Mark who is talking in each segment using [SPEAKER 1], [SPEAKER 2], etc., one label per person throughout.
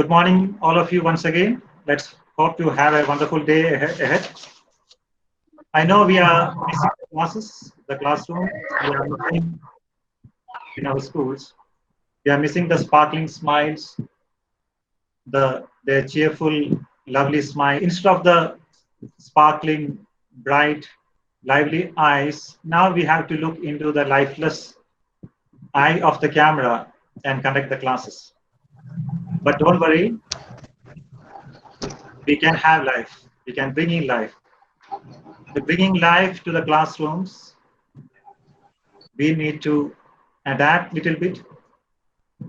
[SPEAKER 1] Good morning, all of you, once again. Let's hope to have a wonderful day ahead. I know we are missing the classes, the classroom. We are missing in our schools. We are missing the sparkling smiles, the cheerful, lovely smile. Instead of the sparkling, bright, lively eyes, now we have to look into the lifeless eye of the camera and conduct the classes. But don't worry, we can have life. We can bring in life. The bringing life to the classrooms, we need to adapt a little bit.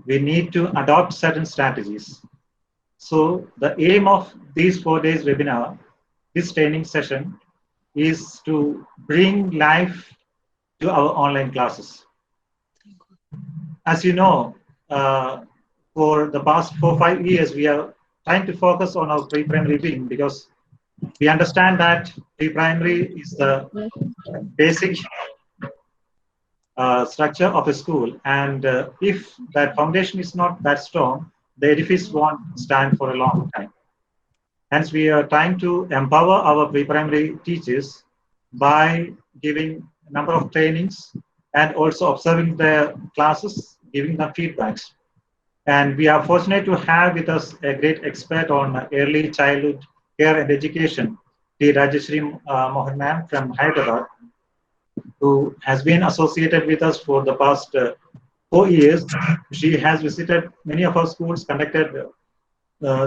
[SPEAKER 1] We need to adopt certain strategies. So the aim of these 4 days webinar, this training session, is to bring life to our online classes. As you know, for the past 4-5 years, we are trying to focus on our pre-primary wing because we understand that pre-primary is the basic structure of a school, and if that foundation is not that strong, the edifice won't stand for a long time. Hence, we are trying to empower our pre-primary teachers by giving a number of trainings and also observing their classes, giving them feedbacks. And we are fortunate to have with us a great expert on early childhood care and education, T. Rajeshri Mohan ma'am from Hyderabad, who has been associated with us for the past 4 years. She has visited many of our schools, conducted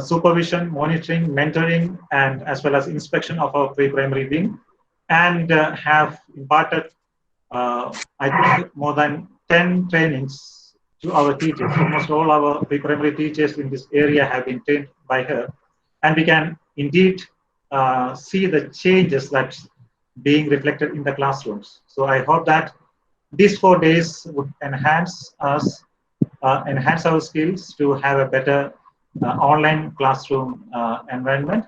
[SPEAKER 1] supervision, monitoring, mentoring, and as well as inspection of our pre-primary wing, and have imparted, I think, more than 10 trainings to our teachers. Almost all our pre-primary teachers in this area have been trained by her, and we can indeed see the changes that being reflected in the classrooms. So I hope that these 4 days would enhance us, enhance our skills to have a better online classroom environment.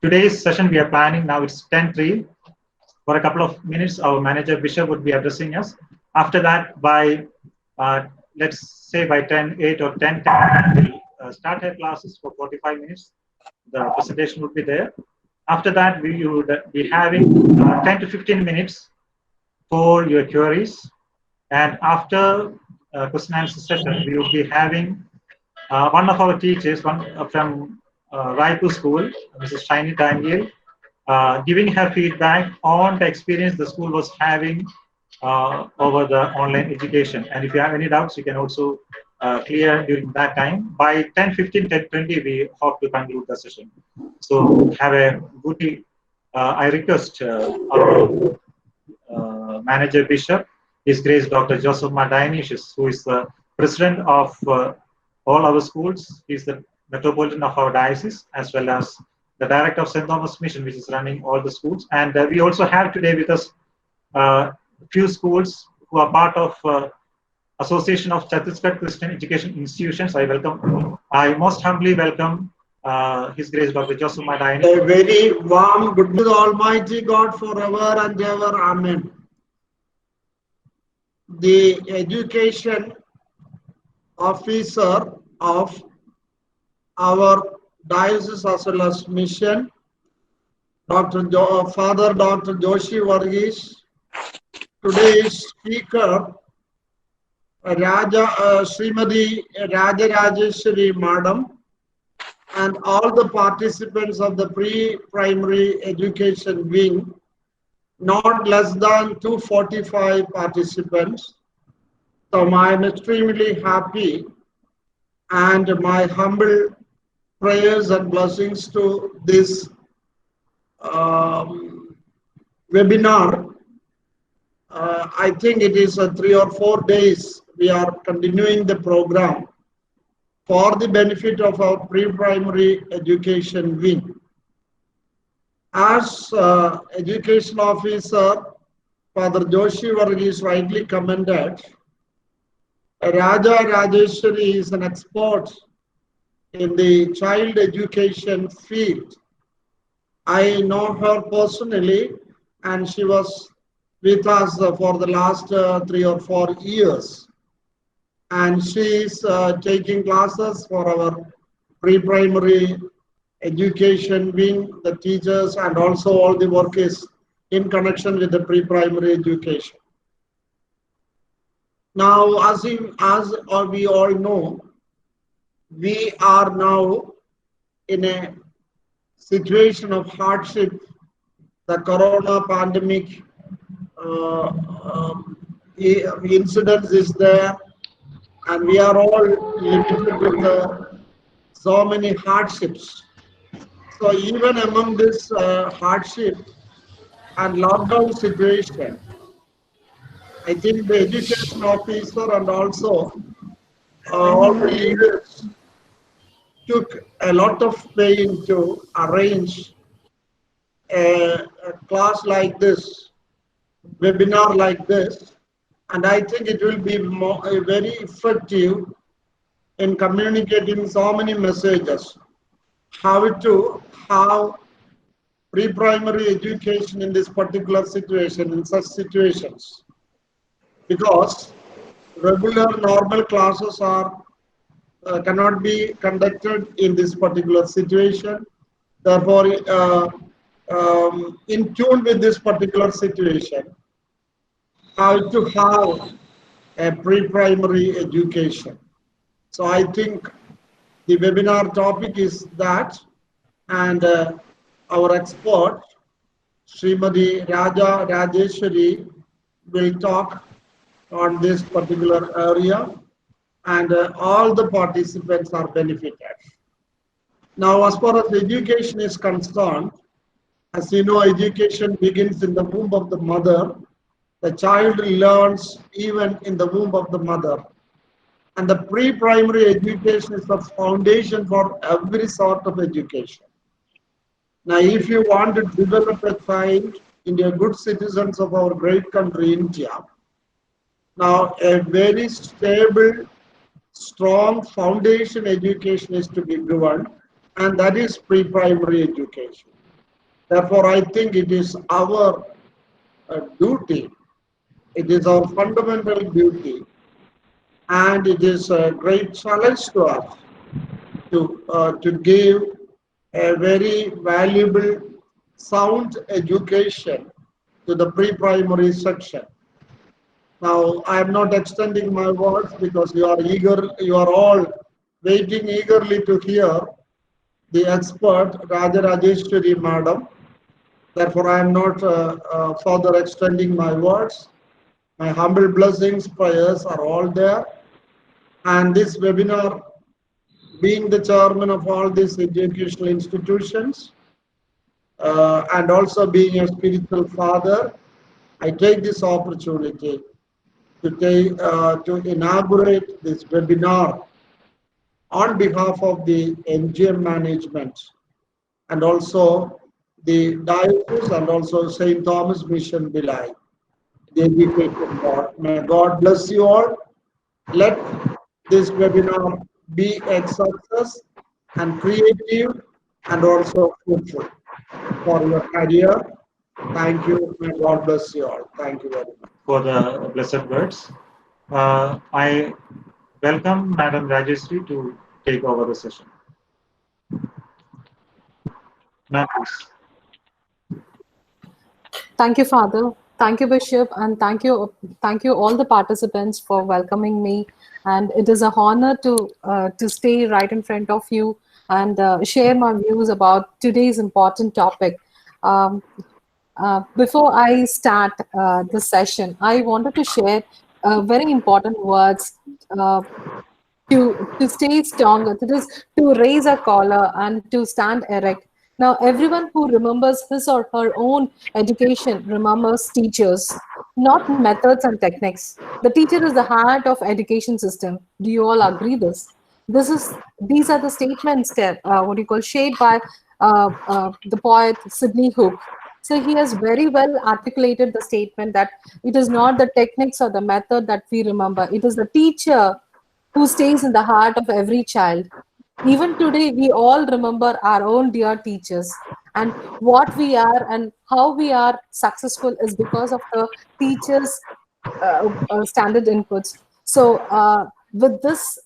[SPEAKER 1] Today's session we are planning now, it's 10:03. For a couple of minutes, our manager Bishop would be addressing us. After that, by let's say by 10:08 or 10:10, we'll start her classes for 45 minutes. The presentation would be there. After that, we would be having 10 to 15 minutes for your queries. And after question and answer session, we will be having one of our teachers, one from Raipur School, Mrs. Shiny Daniel, giving her feedback on the experience the school was having over the online education. And if you have any doubts, you can also clear during that time. By 10:15, 10:20, we hope to conclude the session. So have a good day. I request our manager Bishop, His Grace Dr. Joseph Dionysius, who is the president of all our schools. He is the metropolitan of our diocese, as well as the director of St. Thomas Mission, which is running all the schools. And we also have today with us a few schools who are part of Association of Chhattisgarh Christian Education Institutions. I most humbly welcome His Grace Dr. Joseph Dionysius.
[SPEAKER 2] A very warm good to the Almighty God forever and ever. Amen. The education officer of our diocese as well as mission, Father Dr. Joshi Varghese, today's speaker, Srimati Raja Rajeshri Madam, and all the participants of the pre-primary education wing, not less than 245 participants. So I am extremely happy, and my humble prayers and blessings to this webinar. I think it is 3 or 4 days we are continuing the program for the benefit of our pre-primary education wing. As education officer, Father Joshi Varghese rightly commented, Raja Rajeshwari is an expert in the child education field. I know her personally, and she was with us for the last 3 or 4 years. And she is taking classes for our pre-primary education wing, the teachers, and also all the work is in connection with the pre-primary education. Now, as we all know, we are now in a situation of hardship. The corona pandemic incidence is there, and we are all limited with so many hardships. So even among this hardship and lockdown situation, I think the education officer and also all the leaders took a lot of pain to arrange a class like this, webinar like this, and I think it will be very effective in communicating so many messages. How to have pre-primary education in this particular situation, in such situations, because regular normal classes are cannot be conducted in this particular situation. Therefore, in tune with this particular situation, how to have a pre-primary education. So I think the webinar topic is that, and our expert, Srimati Raja Rajeshwari, will talk on this particular area, and all the participants are benefited. Now, as far as education is concerned, as you know, education begins in the womb of the mother. The child learns even in the womb of the mother. And the pre-primary education is the foundation for every sort of education. Now, if you want to develop a child into good citizens of our great country, India, now a very stable, strong foundation education is to be given, and that is pre-primary education. Therefore, I think it is our duty, it is our fundamental duty, and it is a great challenge to us to give a very valuable, sound education to the pre-primary section. Now, I am not extending my words because you are all waiting eagerly to hear the expert Raja Rajeshwari Madam. Therefore, I am not further extending my words. My humble blessings, prayers are all there. And this webinar, being the chairman of all these educational institutions, and also being a spiritual father, I take this opportunity to inaugurate this webinar on behalf of the MGM management and also the diocese and also St. Thomas Mission Bhilai, the education board. May God bless you all. Let this webinar be a success and creative and also fruitful for your career. Thank you. May God bless you all. Thank you very much.
[SPEAKER 1] For the blessed words. I welcome Madam Rajeshri to take over the session. Ma'am, please.
[SPEAKER 3] Thank you, Father. Thank you, Bishop, and thank you all the participants for welcoming me. And it is an honor to stay right in front of you and share my views about today's important topic. Before I start this session, I wanted to share very important words to stay stronger, to raise a collar and to stand erect. Now, everyone who remembers his or her own education remembers teachers, not methods and techniques. The teacher is the heart of education system. Do you all agree this? These are the statements that shared by the poet Sidney Hook. So he has very well articulated the statement that it is not the techniques or the method that we remember. It is the teacher who stays in the heart of every child. Even today, we all remember our own dear teachers, and what we are and how we are successful is because of the teachers' standard inputs. So with this,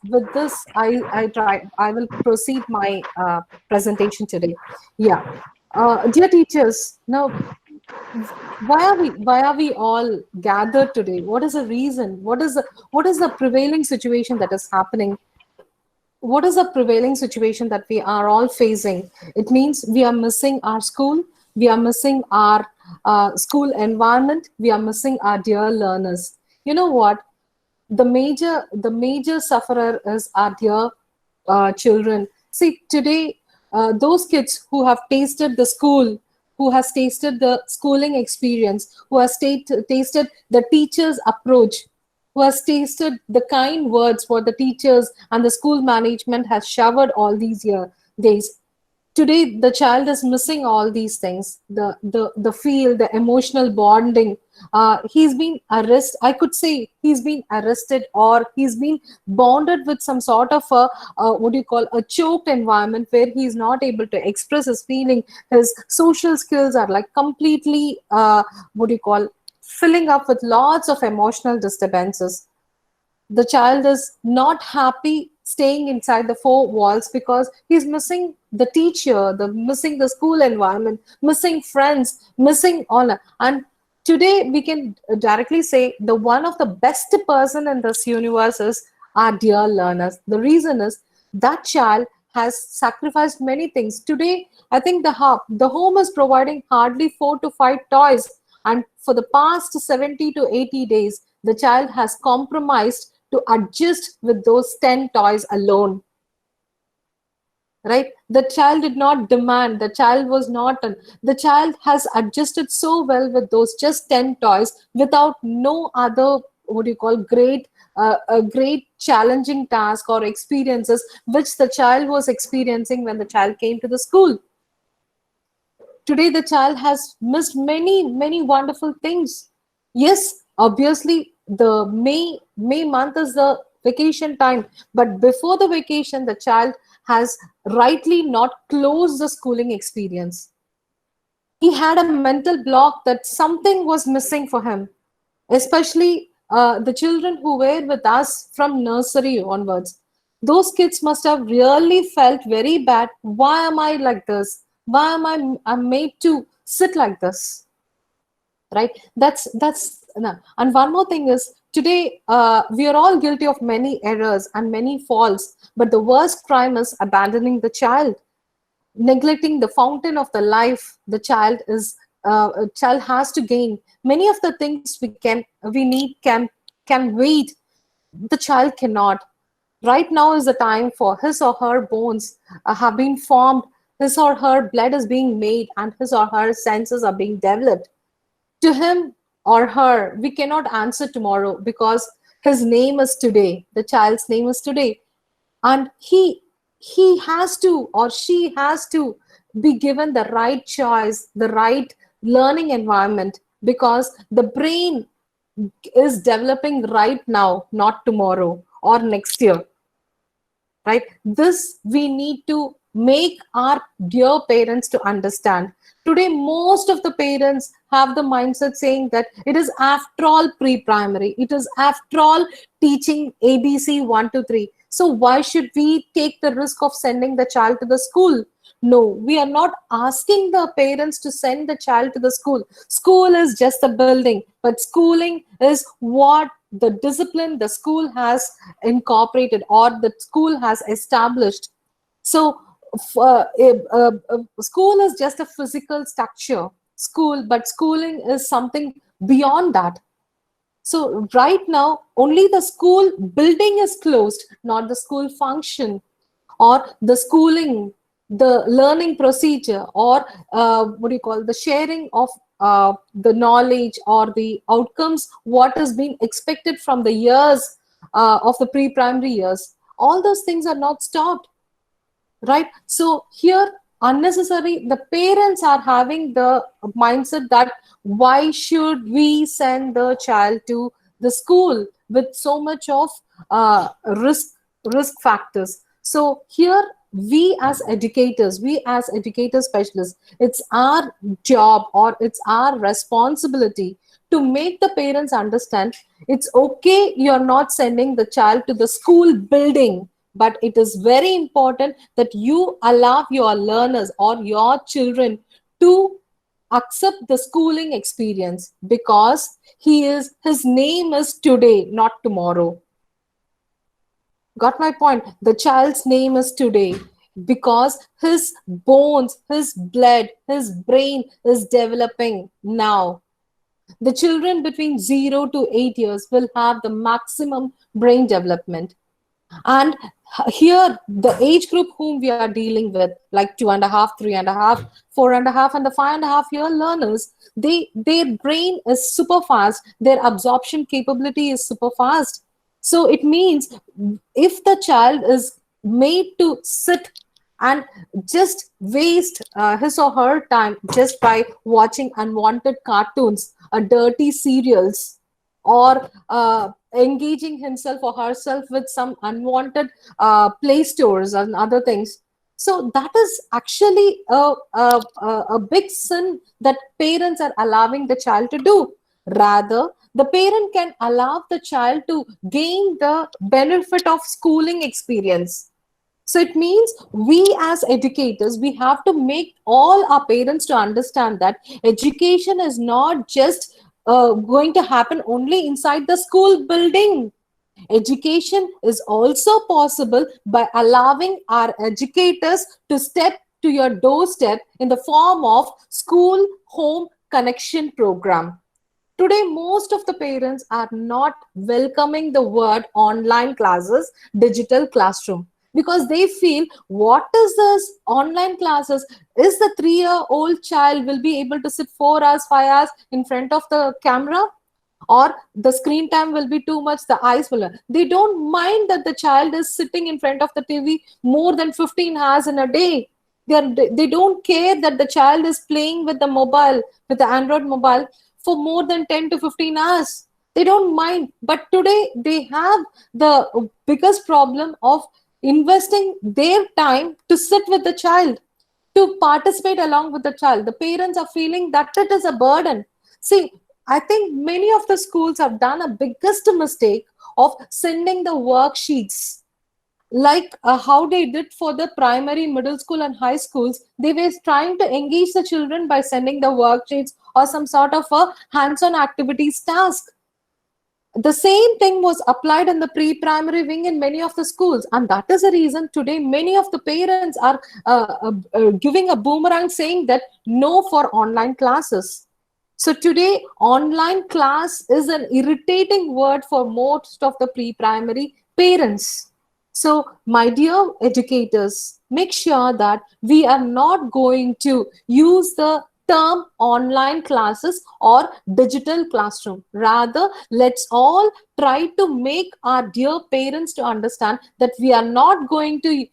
[SPEAKER 3] I will proceed my presentation today. Yeah, dear teachers, now why are we all gathered today? What is the reason? What is the prevailing situation that is happening? What is the prevailing situation that we are all facing? It means we are missing our school, we are missing our school environment, we are missing our dear learners. You know what? The major sufferer is our dear children. See, today, those kids who have tasted the school, who has tasted the schooling experience, who has tasted the teacher's approach, who has tasted the kind words what the teachers and the school management has showered all these days. Today, the child is missing all these things, the feel, the emotional bonding. He's been arrested, I could say he's been arrested, or he's been bonded with some sort of a what do you call, a choked environment where he's not able to express his feeling. His social skills are like completely what do you call, filling up with lots of emotional disturbances. The child is not happy staying inside the four walls because he's missing the teacher, the missing the school environment, missing friends, missing all. And today we can directly say the one of the best person in this universe is our dear learners. The reason is that child has sacrificed many things. Today, I think the home is providing hardly 4 to 5 toys, and for the past 70 to 80 days, the child has compromised to adjust with those 10 toys alone. Right? The child did not demand, the child was not, the child has adjusted so well with those just 10 toys without no other, what do you call, a great challenging task or experiences which the child was experiencing when the child came to the school. Today, the child has missed many wonderful things. Yes, obviously, the May month is the vacation time, but before the vacation, the child has rightly not closed the schooling experience. He had a mental block that something was missing for him, especially the children who were with us from nursery onwards. Those kids must have really felt very bad. Why am I like this? Why am I'm made to sit like this? Right? That's no. And one more thing is, today we are all guilty of many errors and many faults, but the worst crime is abandoning the child, neglecting the fountain of the life the child is a child has to gain. Many of the things we need can wait. The child cannot. Right now is the time for his or her bones have been formed, his or her blood is being made, and his or her senses are being developed. To him or her, we cannot answer tomorrow because his name is today. The child's name is today. And he has to, or she has to, be given the right choice, the right learning environment, because the brain is developing right now, not tomorrow or next year. Right? This we need to make our dear parents to understand. Today, most of the parents have the mindset saying that it is after all pre-primary, it is after all teaching ABC 1 to 3. So why should we take the risk of sending the child to the school? No, we are not asking the parents to send the child to the school. School is just a building, but schooling is what the discipline the school has incorporated or the school has established. So school is just a physical structure, but schooling is something beyond that. So right now, only the school building is closed, not the school function or the schooling, the learning procedure, or what do you call, the sharing of the knowledge or the outcomes, what is being expected from the years of the pre-primary years. All those things are not stopped. Right? So here, unnecessary, the parents are having the mindset that why should we send the child to the school with so much of risk factors. So here, we as educators specialists, it's our job or it's our responsibility to make the parents understand it's okay, you're not sending the child to the school building, but it is very important that you allow your learners or your children to accept the schooling experience, because his name is today, not tomorrow. Got my point? The child's name is today because his bones, his blood, his brain is developing now. The children between 0 to 8 years will have the maximum brain development. And here, the age group whom we are dealing with, like 2.5, 3.5, 4.5, and the 5.5-year learners, their brain is super fast. Their absorption capability is super fast. So it means if the child is made to sit and just waste his or her time just by watching unwanted cartoons, dirty serials, or engaging himself or herself with some unwanted play stores and other things. So that is actually a big sin that parents are allowing the child to do. Rather, the parent can allow the child to gain the benefit of schooling experience. So it means we as educators, we have to make all our parents to understand that education is not just going to happen only inside the school building. Education is also possible by allowing our educators to step to your doorstep in the form of school home connection program. Today, most of the parents are not welcoming the word online classes, digital classroom, because they feel, what is this online classes? Is the 3-year-old child will be able to sit 4 hours, 5 hours in front of the camera? Or the screen time will be too much, the eyes will. They don't mind that the child is sitting in front of the TV more than 15 hours in a day. They don't care that the child is playing with the mobile, with the Android mobile, for more than 10 to 15 hours. They don't mind. But today they have the biggest problem of investing their time to sit with the child, to participate along with the child. The parents are feeling that it is a burden. See, I think many of the schools have done a biggest mistake of sending the worksheets, like how they did for the primary, middle school, and high schools. They were trying to engage the children by sending the worksheets or some sort of a hands-on activities task. The same thing was applied in the pre-primary wing in many of the schools, and that is the reason today many of the parents are giving a boomerang saying that no for online classes. So today, online class is an irritating word for most of the pre-primary parents. So, my dear educators, make sure that we are not going to use the term online classes or digital classroom. Rather, let's all try to make our dear parents to understand that we are not going to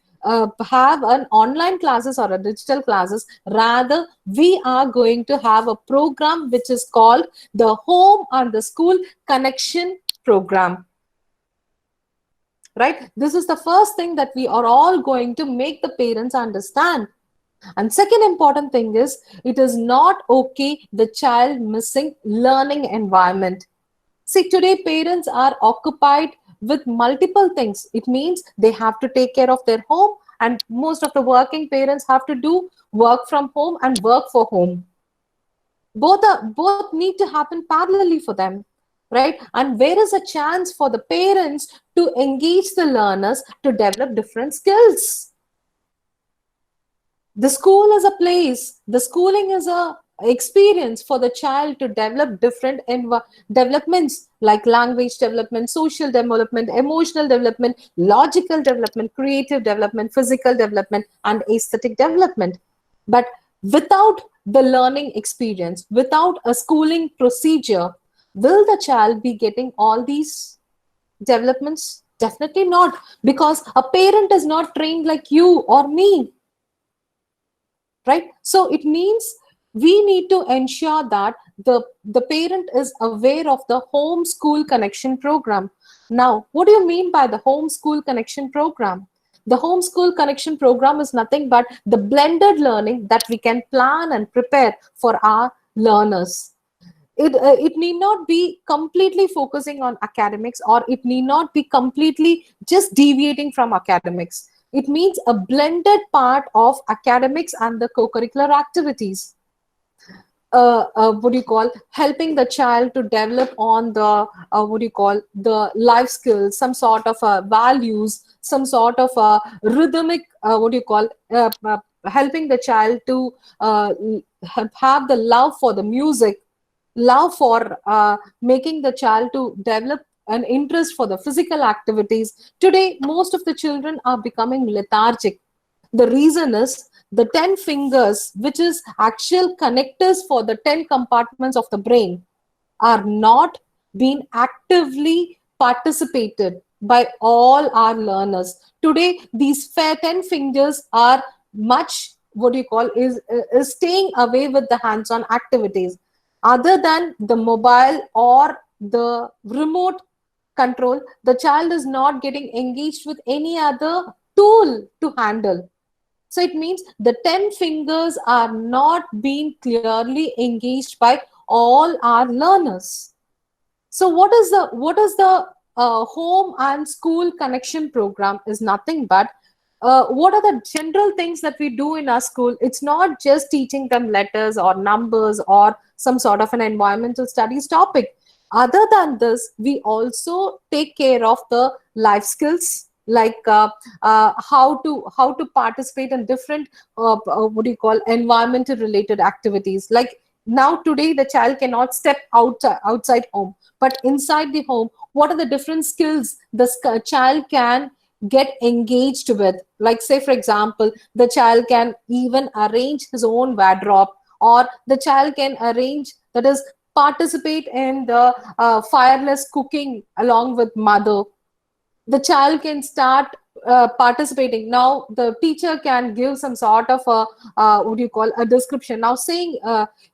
[SPEAKER 3] have an online classes or a digital classes. Rather, we are going to have a program which is called the Home and the School Connection Program. Right? This is the first thing that we are all going to make the parents understand. And second important thing is, it is not okay the child missing learning environment. See, today parents are occupied with multiple things. It means they have to take care of their home, and most of the working parents have to do work from home and work for home. Both need to happen parallelly for them, right? And where is a chance for the parents to engage the learners to develop different skills? The school is a place, the schooling is a experience for the child to develop different developments like language development, social development, emotional development, logical development, creative development, physical development, and aesthetic development. But without the learning experience, without a schooling procedure, will the child be getting all these developments? Definitely not, because a parent is not trained like you or me. Right? So it means we need to ensure that the parent is aware of the home school connection program. Now, what do you mean by the home school connection program? The home school connection program is nothing but the blended learning that we can plan and prepare for our learners. It need not be completely focusing on academics, or it need not be completely just deviating from academics. It means a blended part of academics and the co-curricular activities. What do you call, helping the child to develop on the what do you call, the life skills, some sort of values, some sort of rhythmic what do you call, helping the child to have the love for the music, love for making the child to develop an interest for the physical activities. Today, most of the children are becoming lethargic. The reason is the 10 fingers, which is actual connectors for the 10 compartments of the brain, are not being actively participated by all our learners. Today, these 10 fingers are much, what do you call, is staying away with the hands-on activities. Other than the mobile or the remote control, the child is not getting engaged with any other tool to handle. So it means the 10 fingers are not being clearly engaged by all our learners. So what is the home and school connection program is nothing but what are the general things that we do in our school. It's not just teaching them letters or numbers or some sort of an environmental studies topic. Other than this, we also take care of the life skills, like how to participate in different what do you call, environmental related activities. Like now today the child cannot step outside home, but inside the home, what are the different skills the child can get engaged with? Like, say for example, the child can even arrange his own wardrobe, or the child can arrange, that is, participate in the fireless cooking along with mother. The child can start participating. Now the teacher can give some sort of a what do you call, a description, now saying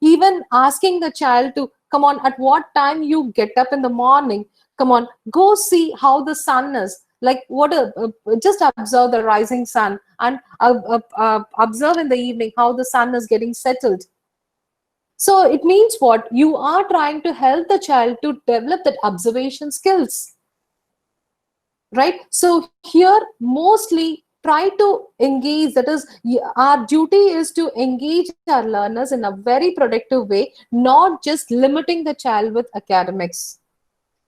[SPEAKER 3] even asking the child to come on, at what time you get up in the morning, come on, go see how the sun is, like what just observe the rising sun, and observe in the evening how the sun is getting settled. So it means what, you are trying to help the child to develop that observation skills, right? So here mostly try to engage, that is, our duty is to engage our learners in a very productive way, not just limiting the child with academics,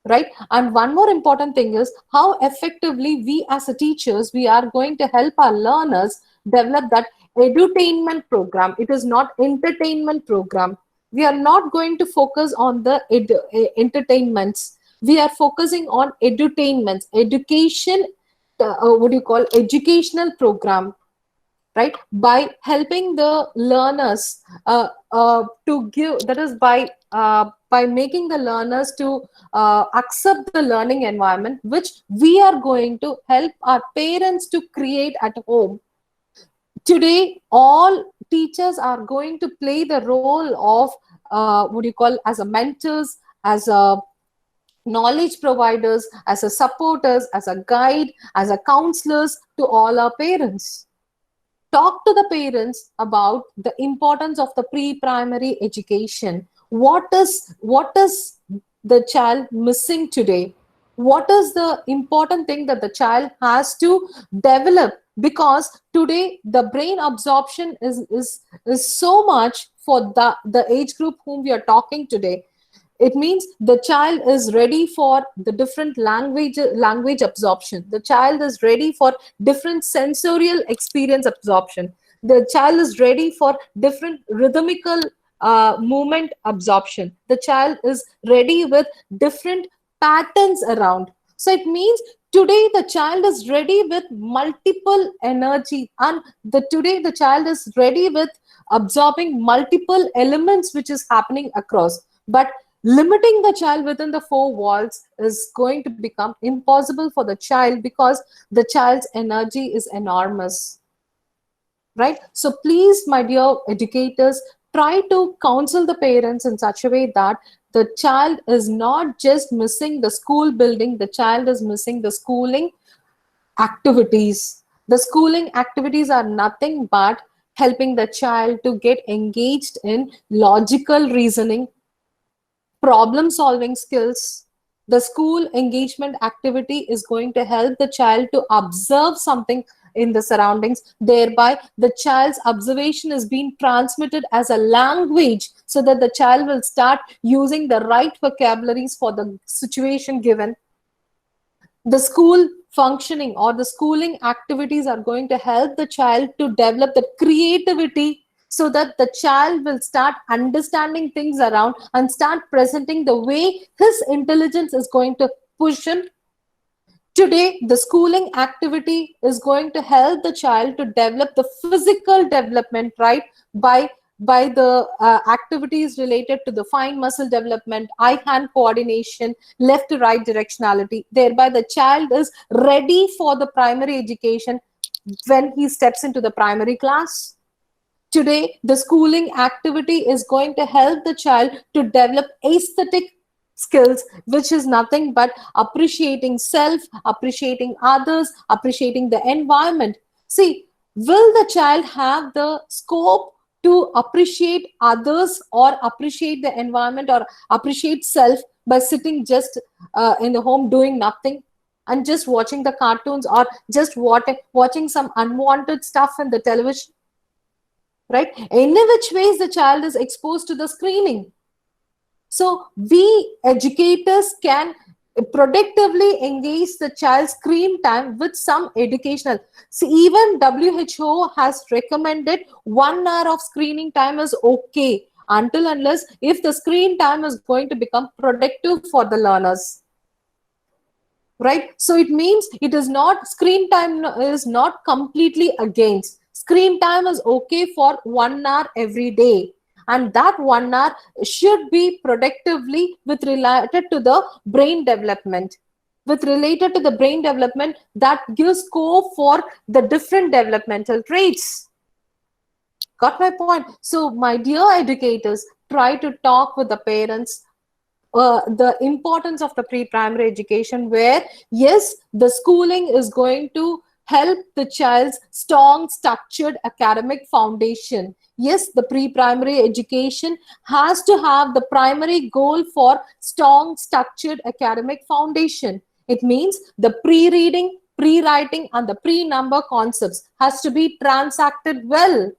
[SPEAKER 3] right? And one more important thing is how effectively we as a teachers, we are going to help our learners develop that edutainment program. It is not entertainment program. We are not going to focus on the entertainments. We are focusing on edutainments, education, what do you call, educational program, right? By helping the learners to give, that is, by making the learners to accept the learning environment, which we are going to help our parents to create at home. Today, all teachers are going to play the role of what do you call, as a mentors, as a knowledge providers, as a supporters, as a guide, as a counselors to all our parents. Talk to the parents about the importance of the pre-primary education. What is the child missing today? What is the important thing that the child has to develop? Because today the brain absorption is so much for the age group whom we are talking today. It means the child is ready for the different language absorption. The child is ready for different sensorial experience absorption. The child is ready for different rhythmical movement absorption. The child is ready with different patterns around. So it means today the child is ready with multiple energy, and today the child is ready with absorbing multiple elements which is happening across. But limiting the child within the four walls is going to become impossible for the child, because the child's energy is enormous, right? So please, my dear educators, try to counsel the parents in such a way that the child is not just missing the school building, the child is missing the schooling activities. The schooling activities are nothing but helping the child to get engaged in logical reasoning, problem solving skills. The school engagement activity is going to help the child to observe something in the surroundings. Thereby, the child's observation is being transmitted as a language so that the child will start using the right vocabularies for the situation given. The school functioning or the schooling activities are going to help the child to develop the creativity so that the child will start understanding things around and start presenting the way his intelligence is going to push him. Today, the schooling activity is going to help the child to develop the physical development, right? By the activities related to the fine muscle development, eye-hand coordination, left to right directionality. Thereby, the child is ready for the primary education when he steps into the primary class. Today, the schooling activity is going to help the child to develop aesthetic skills, which is nothing but appreciating self, appreciating others, appreciating the environment. See, will the child have the scope to appreciate others or appreciate the environment or appreciate self by sitting just in the home doing nothing and just watching the cartoons or just watching some unwanted stuff in the television? Right? In which ways the child is exposed to the screening. So we educators can productively engage the child's screen time with some educational. See, even WHO has recommended 1 hour of screening time is okay until unless if the screen time is going to become productive for the learners. Right? So it means it is not, screen time is not completely against. Screen time is okay for 1 hour every day. And that 1 hour should be productively with related to the brain development. With related to the brain development, that gives scope for the different developmental traits. Got my point? So my dear educators, try to talk with the parents the importance of the pre-primary education, where yes, the schooling is going to help the child's strong structured academic foundation. Yes, the pre-primary education has to have the primary goal for strong structured academic foundation. It means the pre-reading, pre-writing and the pre-number concepts has to be transacted well.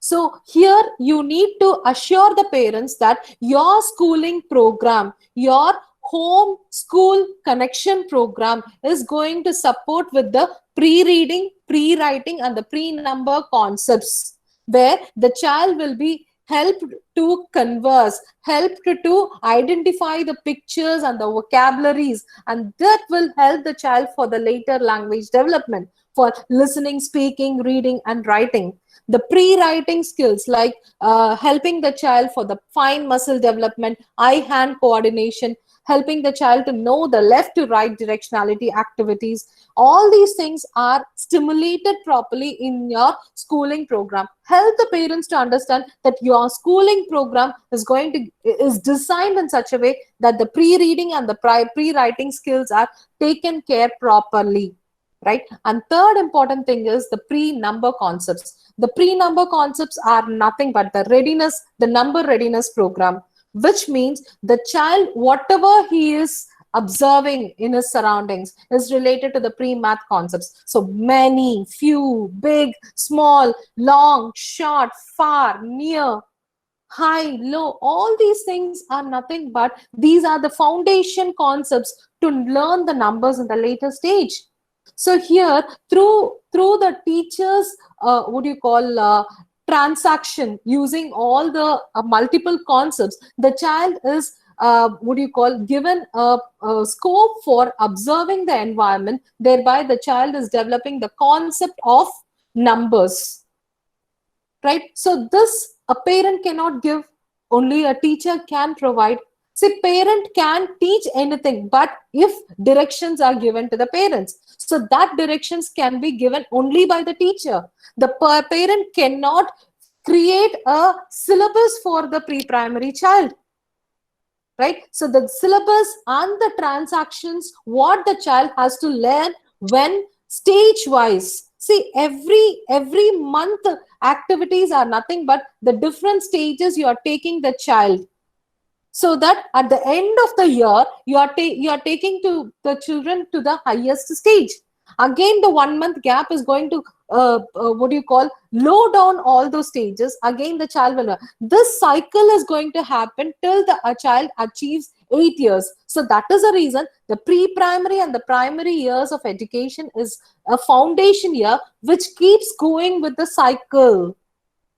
[SPEAKER 3] So here you need to assure the parents that your schooling program, your home school connection program is going to support with the pre-reading, pre-writing and the pre-number concepts, where the child will be helped to converse, helped to identify the pictures and the vocabularies, and that will help the child for the later language development, for listening, speaking, reading and writing. The pre-writing skills like helping the child for the fine muscle development, eye-hand coordination, helping the child to know the left to right directionality activities. All these things are stimulated properly in your schooling program. Help the parents to understand that your schooling program is designed in such a way that the pre-reading and the pre-writing skills are taken care properly. Right? And third important thing is the pre-number concepts. The pre-number concepts are nothing but the readiness, the number readiness program, which means the child, whatever he is observing in his surroundings is related to the pre-math concepts. So many, few, big, small, long, short, far, near, high, low, all these things are nothing but these are the foundation concepts to learn the numbers in the later stage. So here, through the teacher's, transaction, using all the multiple concepts, the child is, given a scope for observing the environment. Thereby, the child is developing the concept of numbers. Right? So this, a parent cannot give, only a teacher can provide. See, parent can teach anything, but if directions are given to the parents, so that directions can be given only by the teacher. The parent cannot create a syllabus for the pre-primary child. Right? So the syllabus and the transactions, what the child has to learn when stage-wise. See, every month activities are nothing but the different stages you are taking the child. so that at the end of the year you are taking to the children to the highest stage. Again, the 1 month gap is going to what do you call, low down all those stages. Again, the child will, this cycle is going to happen till the a child achieves 8 years. So that is the reason the pre-primary and the primary years of education is a foundation year which keeps going with the cycle.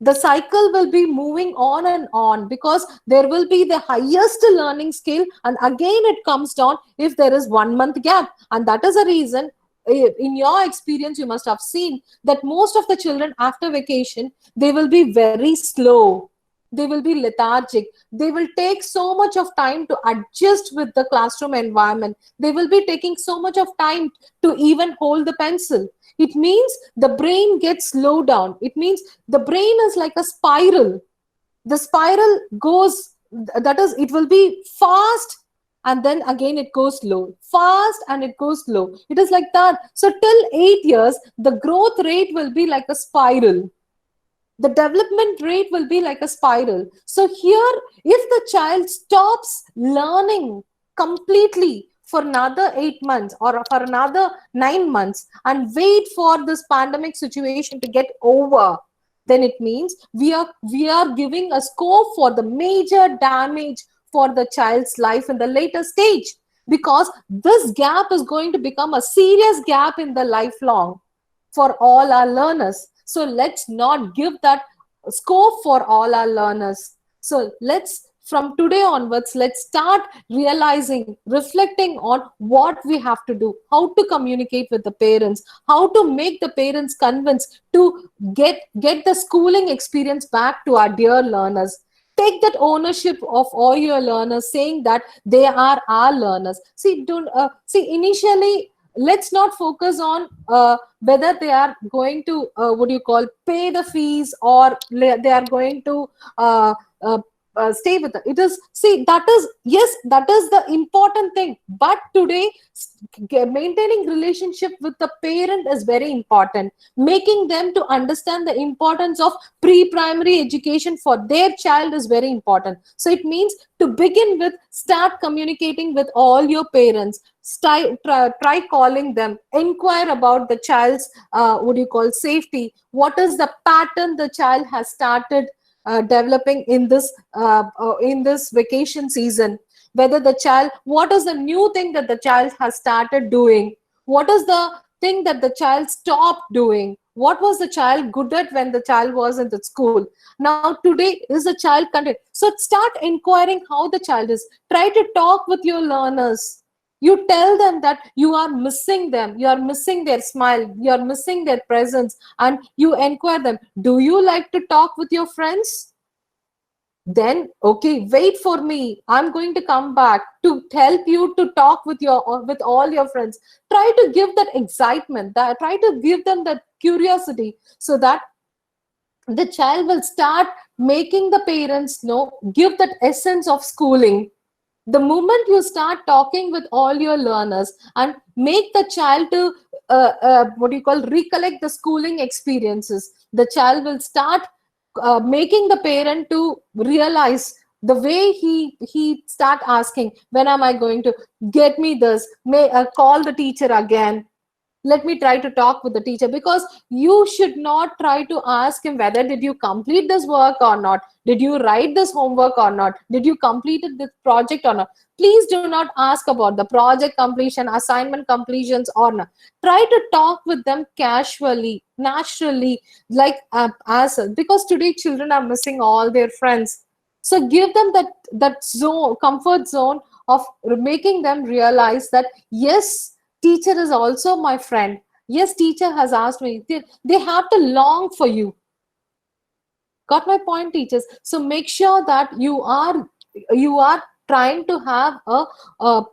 [SPEAKER 3] The cycle will be moving on and on, because there will be the highest learning skill, and again it comes down if there is 1 month gap. And that is the reason, in your experience, you must have seen that most of the children after vacation, they will be very slow, they will be lethargic, they will take so much of time to adjust with the classroom environment, they will be taking so much of time to even hold the pencil. It means the brain gets slowed down. It means the brain is like a spiral. The spiral goes, that is, it will be fast and then again it goes low, fast and it goes low. It is like that. So till 8 years, the growth rate will be like a spiral. The development rate will be like a spiral. So here, if the child stops learning completely for another 8 months or for another 9 months and wait for this pandemic situation to get over, then it means we are giving a scope for the major damage for the child's life in the later stage, because this gap is going to become a serious gap in the lifelong for all our learners. So let's not give that scope for all our learners. So let's, from today onwards, let's start realizing, reflecting on what we have to do, how to communicate with the parents, how to make the parents convinced to get the schooling experience back to our dear learners. Take that ownership of all your learners, saying that they are our learners. See, initially, let's not focus on whether they are going to pay the fees, or they are going to stay with it. That is the important thing. But today, maintaining relationship with the parent is very important. Making them to understand the importance of pre-primary education for their child is very important. So it means, to begin with, start communicating with all your parents. Try calling them, inquire about the child's safety. What is the pattern the child has started developing in this vacation season? Whether the child, what is the new thing that the child has started doing? What is the thing that the child stopped doing? What was the child good at when the child was in the school? Now today, is the child content? So start inquiring how the child is. Try to talk with your learners. You tell them that you are missing them, you are missing their smile, you are missing their presence, and you inquire them, do you like to talk with your friends? Then, okay, wait for me, I'm going to come back to help you to talk with all your friends. Try to give that excitement, try to give them that curiosity, so that the child will start making the parents know, give that essence of schooling. The moment you start talking with all your learners and make the child to recollect the schooling experiences, the child will start making the parent to realize, the way he start asking, when am I going to get me this? May call the teacher again. Let me try to talk with the teacher. Because you should not try to ask him whether did you complete this work or not, did you write this homework or not, did you complete this project or not. Please do not ask about the project completion, assignment completions or not. Try to talk with them casually, naturally, like because today children are missing all their friends. So give them that zone, comfort zone of making them realize that, yes, teacher is also my friend. Yes, teacher has asked me. They have to long for you. Got my point, teachers? So make sure that you are trying to have a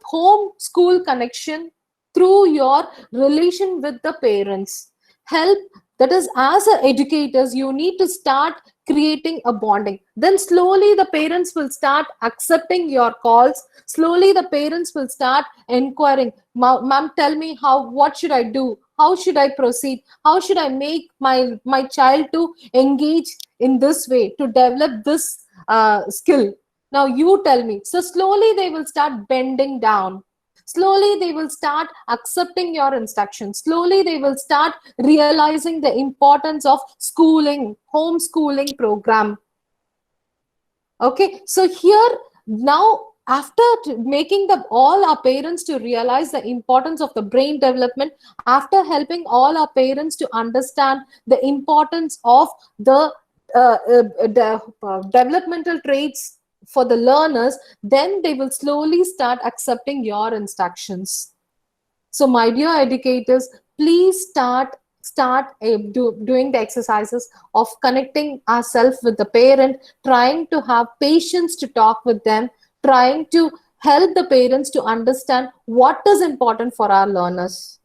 [SPEAKER 3] home school connection through your relation with the parents. Help, that is, as educators, you need to start creating a bonding. Then slowly the parents will start accepting your calls. Slowly the parents will start inquiring, ma'am, tell me what should I do? How should I proceed? How should I make my child to engage in this way, to develop this skill? Now you tell me. So slowly they will start bending down. Slowly they will start accepting your instructions. Slowly they will start realizing the importance of schooling, homeschooling program. Okay, so here now, after making all our parents to realize the importance of the brain development, after helping all our parents to understand the importance of the developmental traits for the learners, then they will slowly start accepting your instructions. So my dear educators, please doing the exercises of connecting ourselves with the parent, trying to have patience to talk with them, trying to help the parents to understand what is important for our learners.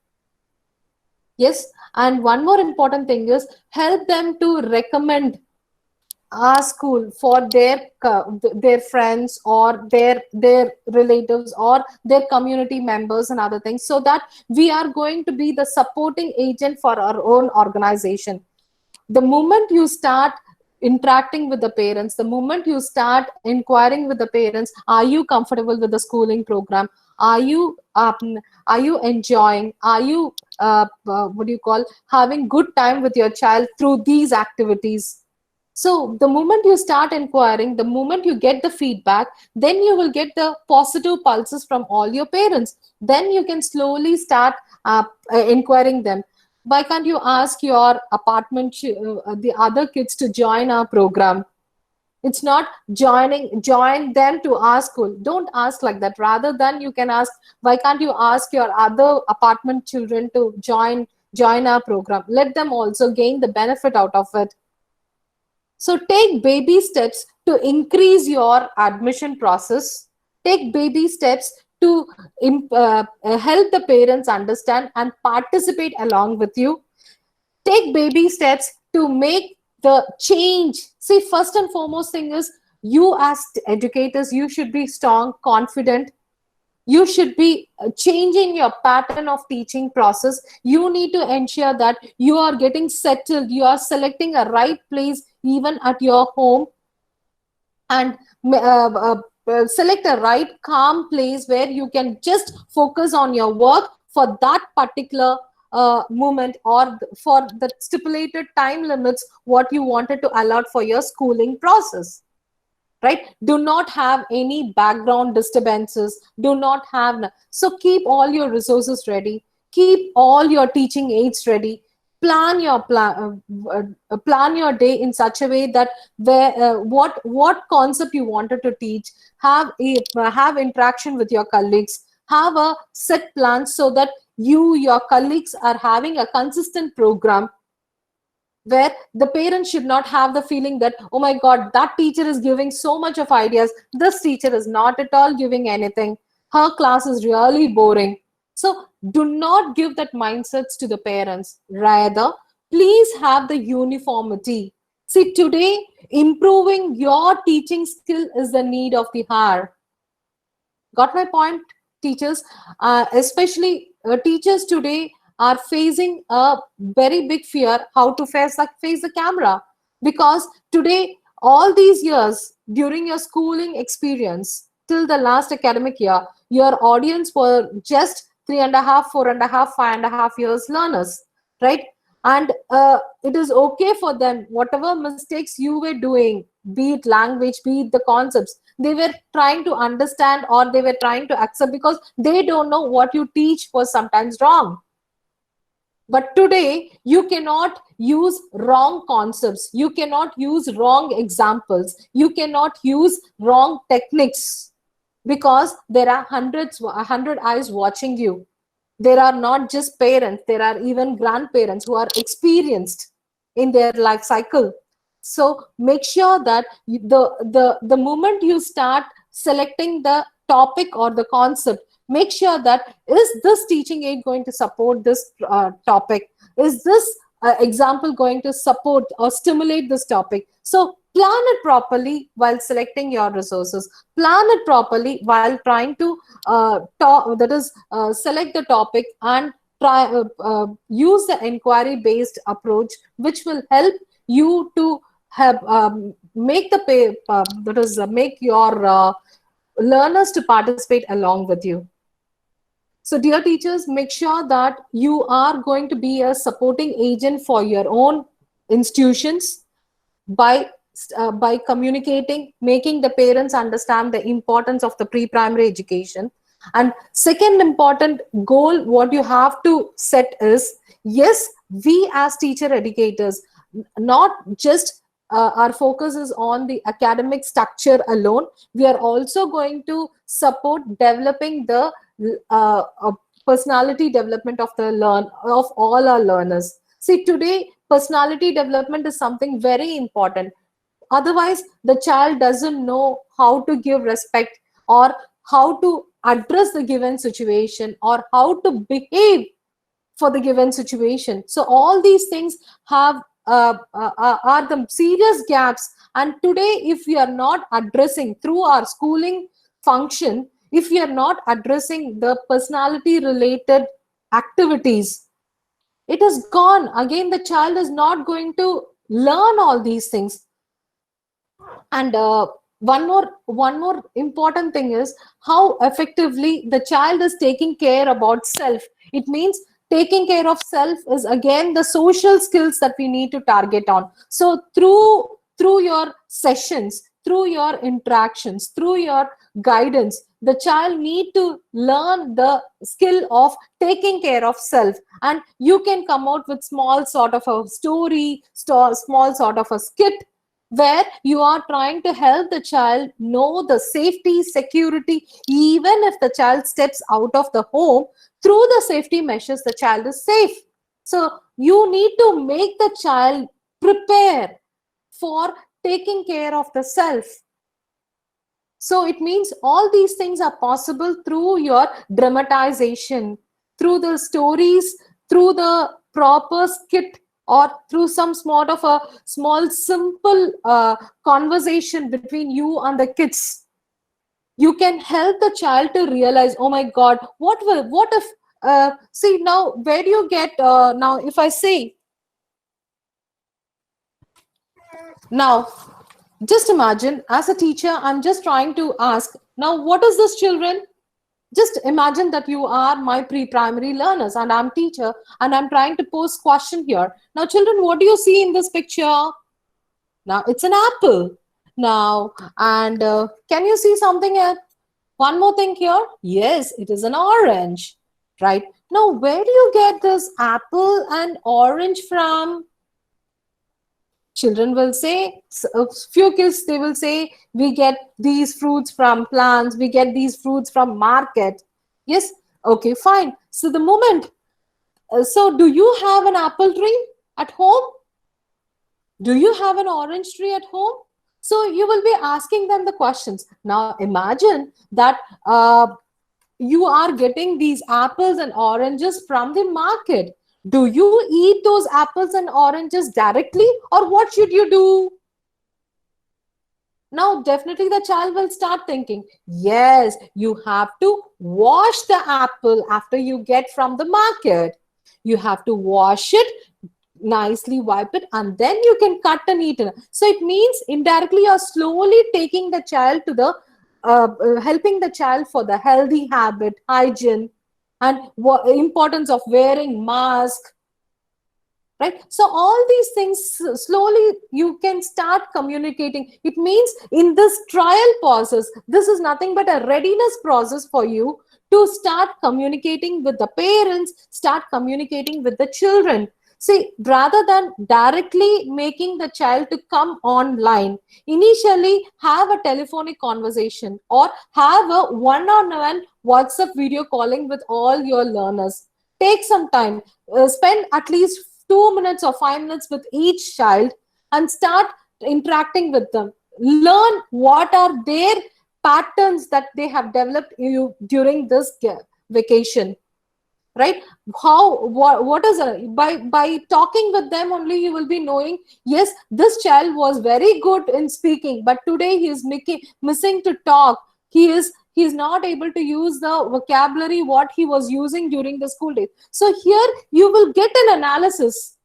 [SPEAKER 3] Yes, and one more important thing is help them to recommend our school for their friends or their relatives or their community members and other things, so that we are going to be the supporting agent for our own organization. The moment you start interacting with the parents, the moment you start inquiring with the parents, are you comfortable with the schooling program, are you enjoying, are you what do you call, having good time with your child through these activities. So the moment you start inquiring, the moment you get the feedback, then you will get the positive pulses from all your parents. Then you can slowly start inquiring them. Why can't you ask your the other kids to join our program? It's not join them to our school. Don't ask like that. Rather than you can ask, why can't you ask your other apartment children to join our program? Let them also gain the benefit out of it. So take baby steps to increase your admission process. Take baby steps to help the parents understand and participate along with you. Take baby steps to make the change. See, first and foremost thing is, you as educators, you should be strong, confident. You should be changing your pattern of teaching process. You need to ensure that you are getting settled, you are selecting a right place even at your home, and select a right calm place where you can just focus on your work for that particular moment, or for the stipulated time limits what you wanted to allot for your schooling process. Right? Do not have any background disturbances. Do not have. So keep all your resources ready. Keep all your teaching aids ready. Plan your day in such a way that what concept you wanted to teach. Have interaction with your colleagues. Have a set plan so that your colleagues are having a consistent program, where the parents should not have the feeling that, oh my god, that teacher is giving so much of ideas, this teacher is not at all giving anything, her class is really boring. So do not give that mindsets to the parents. Rather, please have the uniformity. See, today improving your teaching skill is the need of the hour. Got my point, teachers? Especially teachers today are facing a very big fear how to face the camera, because today, all these years during your schooling experience till the last academic year, your audience were just 3.5, 4.5, 5.5 years learners, right? And it is okay for them, whatever mistakes you were doing, be it language, be it the concepts, they were trying to understand or they were trying to accept, because they don't know what you teach was sometimes wrong. But today, you cannot use wrong concepts. You cannot use wrong examples. You cannot use wrong techniques, because there are 100 eyes watching you. There are not just parents, there are even grandparents who are experienced in their life cycle. So make sure that the moment you start selecting the topic or the concept, make sure that, is this teaching aid going to support this topic? Is this example going to support or stimulate this topic? So plan it properly while selecting your resources. Plan it properly while trying to select the topic, and use the inquiry based approach, which will help you to have make the that is make your learners to participate along with you. So dear teachers, make sure that you are going to be a supporting agent for your own institutions by communicating, making the parents understand the importance of the pre-primary education. And second important goal what you have to set is, yes, we as teacher educators, not just our focus is on the academic structure alone. We are also going to support developing the personality development of of all our learners. See, today personality development is something very important. Otherwise, the child doesn't know how to give respect, or how to address the given situation, or how to behave for the given situation. So all these things have are the serious gaps. And today, if we are not addressing through our schooling function, if we are not addressing the personality related activities, it is gone. Again, the child is not going to learn all these things. And one more important thing is how effectively the child is taking care about self. It means taking care of self is again the social skills that we need to target on. So through your sessions, through your interactions, through your guidance, the child need to learn the skill of taking care of self. And you can come out with small sort of a story, small sort of a skit, where you are trying to help the child know the safety, security. Even if the child steps out of the home, through the safety measures, the child is safe. So you need to make the child prepare for taking care of the self. So it means all these things are possible through your dramatization, through the stories, through the proper skit, or through some sort of a small simple conversation between you and the kids. You can help the child to realize, oh my god, what if see, now where do you get now if I say, now just imagine, as a teacher, I'm just trying to ask, now what is this, children? Just imagine that you are my pre-primary learners and I'm teacher, and I'm trying to pose question here. Now children, what do you see in this picture? Now it's an apple. Now, and can you see something else? One more thing here. Yes, it is an orange, right? Now where do you get this apple and orange from? Children will say, a few kids, they will say, we get these fruits from plants, we get these fruits from market. Yes, okay, fine. So the moment, so do you have an apple tree at home? Do you have an orange tree at home? So you will be asking them the questions. Now imagine that you are getting these apples and oranges from the market. Do you eat those apples and oranges directly, or what should you do? Now, definitely the child will start thinking, yes, you have to wash the apple after you get from the market. You have to wash it, nicely wipe it, and then you can cut and eat it. So it means indirectly you're slowly taking the child to the, helping the child for the healthy habit, hygiene, and importance of wearing mask, right? So all these things slowly you can start communicating. It means in this trial process, this is nothing but a readiness process for you to start communicating with the parents, start communicating with the children. See, rather than directly making the child to come online, initially have a telephonic conversation or have a one-on-one WhatsApp video calling with all your learners. Take some time, spend at least 2 minutes or 5 minutes with each child and start interacting with them. Learn what are their patterns that they have developed you during this vacation. Right? What is it? By talking with them only, you will be knowing, yes, this child was very good in speaking, but today he is missing to talk. He's not able to use the vocabulary what he was using during the school days. So here you will get an analysis,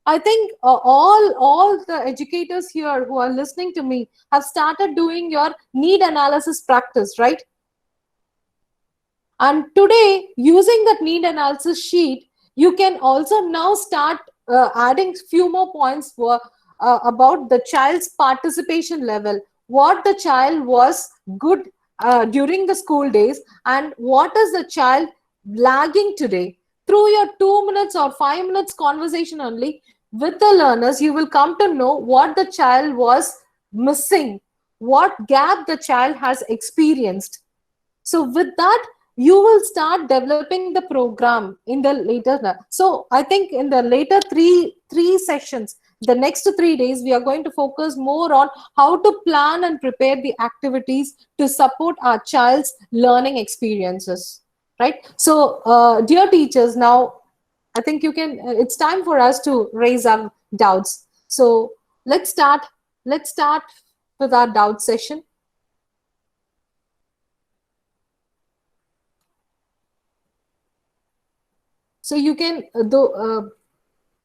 [SPEAKER 3] I think all the educators here who are listening to me have started doing your need analysis practice, right? And today, using that need analysis sheet, you can also now start adding few more points for about the child's participation level, what the child was good during the school days, and what is the child lagging today. Through your 2 minutes or 5 minutes conversation only with the learners, you will come to know what the child was missing, what gap the child has experienced. So with that, you will start developing the program in the later. So I think in the later three sessions, the next 3 days, we are going to focus more on how to plan and prepare the activities to support our child's learning experiences, right? So dear teachers, now I think you can, it's time for us to raise our doubts. So let's start with our doubt session. So you can,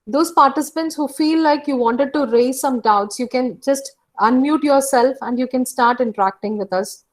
[SPEAKER 3] those participants who feel like you wanted to raise some doubts, you can just unmute yourself and you can start interacting with us.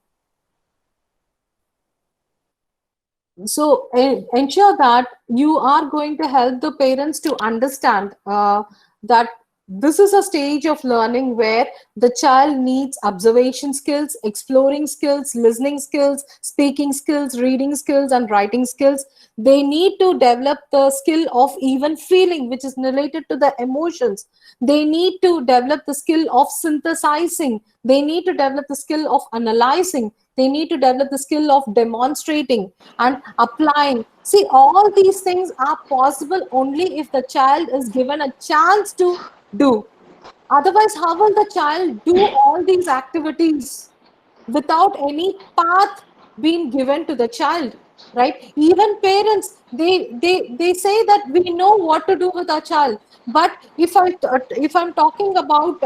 [SPEAKER 3] So ensure that you are going to help the parents to understand that this is a stage of learning where the child needs observation skills, exploring skills, listening skills, speaking skills, reading skills, and writing skills. They need to develop the skill of even feeling, which is related to the emotions. They need to develop the skill of synthesizing. They need to develop the skill of analyzing. They need to develop the skill of demonstrating and applying. See, all these things are possible only if the child is given a chance to do. Otherwise, how will the child do all these activities without any path being given to the child, right? Even parents, they say that we know what to do with our child, but if I'm talking about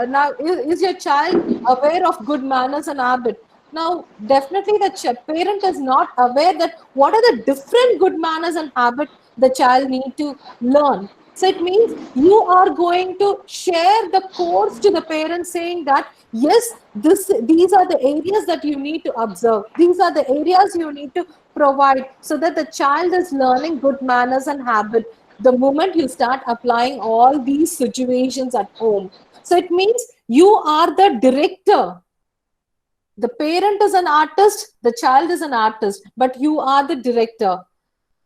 [SPEAKER 3] now, is your child aware of good manners and habit? Now, definitely the parent is not aware that what are the different good manners and habit the child need to learn. So it means you are going to share the course to the parents, saying that yes, these are the areas that you need to observe. These are the areas you need to provide so that the child is learning good manners and habit the moment you start applying all these situations at home. So it means you are the director. The parent is an artist, the child is an artist, but you are the director,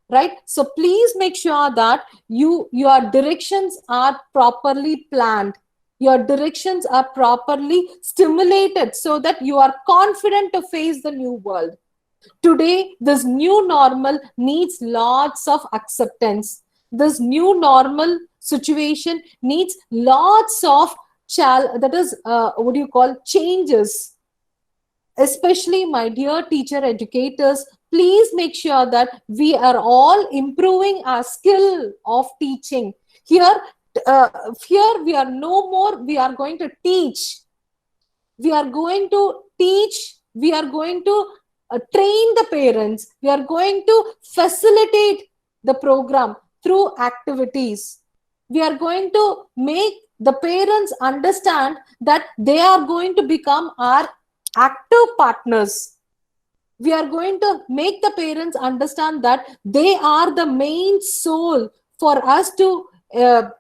[SPEAKER 3] right? So please make sure that your directions are properly planned, your directions are properly stimulated, so that you are confident to face the new world. Today, this new normal needs lots of acceptance. This new normal situation needs lots of what do you call, changes. Especially, my dear teacher educators, please make sure that we are all improving our skill of teaching. Here we are no more, we are going to teach. We are going to teach. We are going to train the parents. We are going to facilitate the program through activities. We are going to make the parents understand that they are going to become our active partners. We are going to make the parents understand that they are the main soul for us to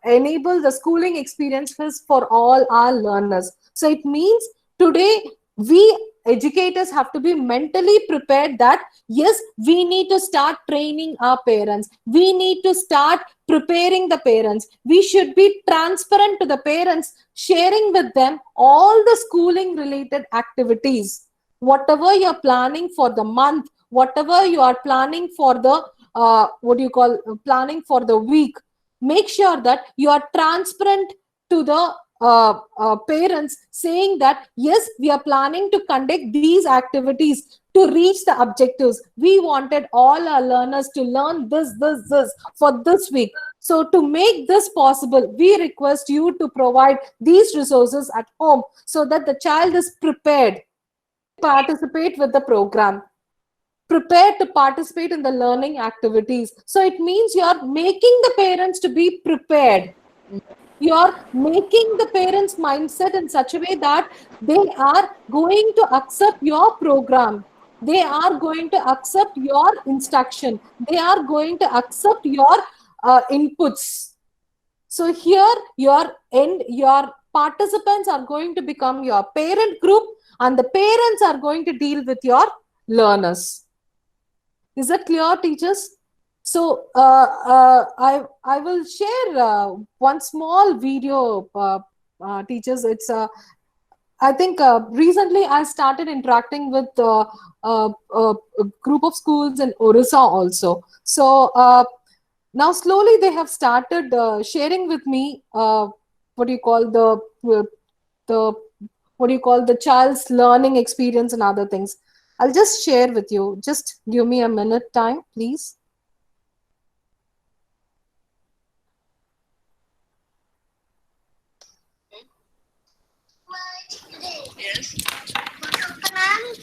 [SPEAKER 3] enable the schooling experiences for all our learners. So it means today we educators have to be mentally prepared that yes, we need to start training our parents. We need to start preparing the parents. We should be transparent to the parents, sharing with them all the schooling related activities. Whatever you're planning for the month, whatever you are planning for the planning for the week, make sure that you are transparent to the parents, saying that yes, we are planning to conduct these activities to reach the objectives. We wanted all our learners to learn this for this week. So to make this possible, we request you to provide these resources at home so that the child is prepared to participate with the program. prepared to participate in the learning activities. So it means you are making the parents to be prepared. You are making the parents' mindset in such a way that they are going to accept your program. They are going to accept your instruction. They are going to accept your inputs. So here your participants are going to become your parent group, and the parents are going to deal with your learners. Is that clear, teachers? So I will share one small video, teachers. It's I think recently I started interacting with a group of schools in Orissa also. So now slowly they have started sharing with me what do you call the what do you call the child's learning experience and other things. I'll just share with you. Just give me a minute time, please.
[SPEAKER 4] Yes.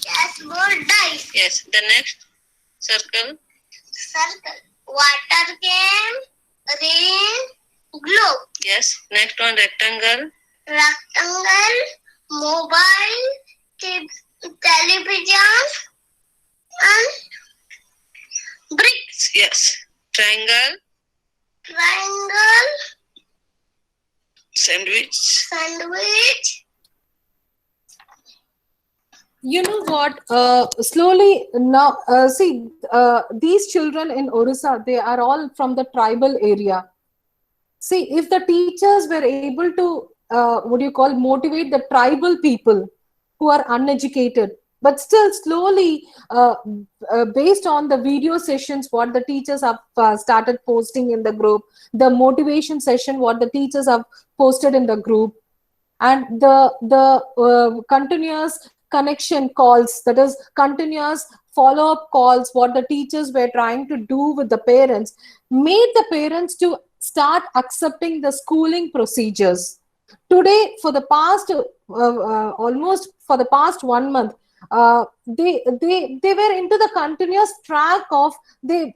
[SPEAKER 4] Chessboard dice. Yes. The next circle. Circle. Water game. Rain. Globe. Yes. Next one rectangle. Rectangle. Mobile. Television. And bricks. Yes. Triangle. Triangle. Sandwich. Sandwich.
[SPEAKER 3] You know what? Slowly now, see, these children in Orissa, they are all from the tribal area. See, if the teachers were able to, what do you call, motivate the tribal people who are uneducated, but still slowly, based on the video sessions, what the teachers have started posting in the group, the motivation session, what the teachers have posted in the group, and the continuous connection calls, that is continuous follow-up calls, what the teachers were trying to do with the parents, made the parents to start accepting the schooling procedures. Today, for the past almost for the past 1 month, they were into the continuous track of,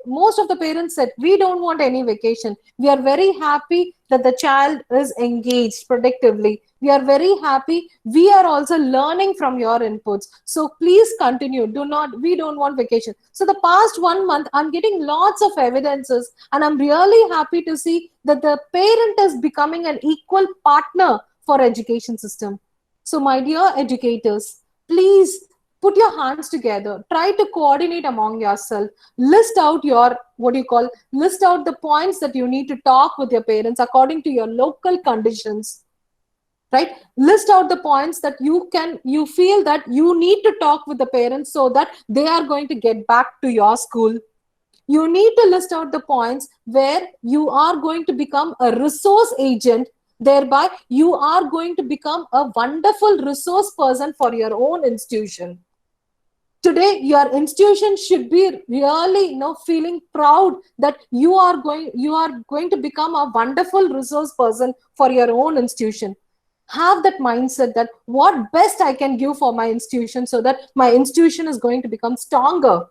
[SPEAKER 3] most of the parents said, we don't want any vacation. We are very happy that the child is engaged productively. We are very happy. We are also learning from your inputs. So please continue. We don't want vacation. So the past 1 month, I'm getting lots of evidences, and I'm really happy to see that the parent is becoming an equal partner for education system. So my dear educators, please put your hands together, try to coordinate among yourself, list out list out the points that you need to talk with your parents according to your local conditions, right? List out the points that you feel that you need to talk with the parents so that they are going to get back to your school. You need to list out the points where you are going to become a resource agent. Thereby, you are going to become a wonderful resource person for your own institution. Today, your institution should be really, feeling proud that you are going to become a wonderful resource person for your own institution. Have that mindset that what best I can give for my institution so that my institution is going to become stronger.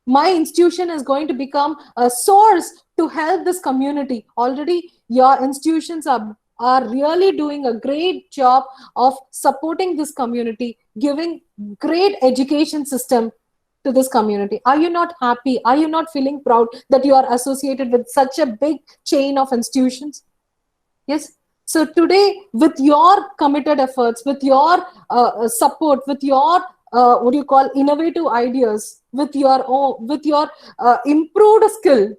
[SPEAKER 3] My institution is going to become a source to help this community. Already, your institutions are really doing a great job of supporting this community, giving great education system to this community. Are you not happy? Are you not feeling proud that you are associated with such a big chain of institutions? Yes. So today, with your committed efforts, with your support, with your innovative ideas, with your improved skill,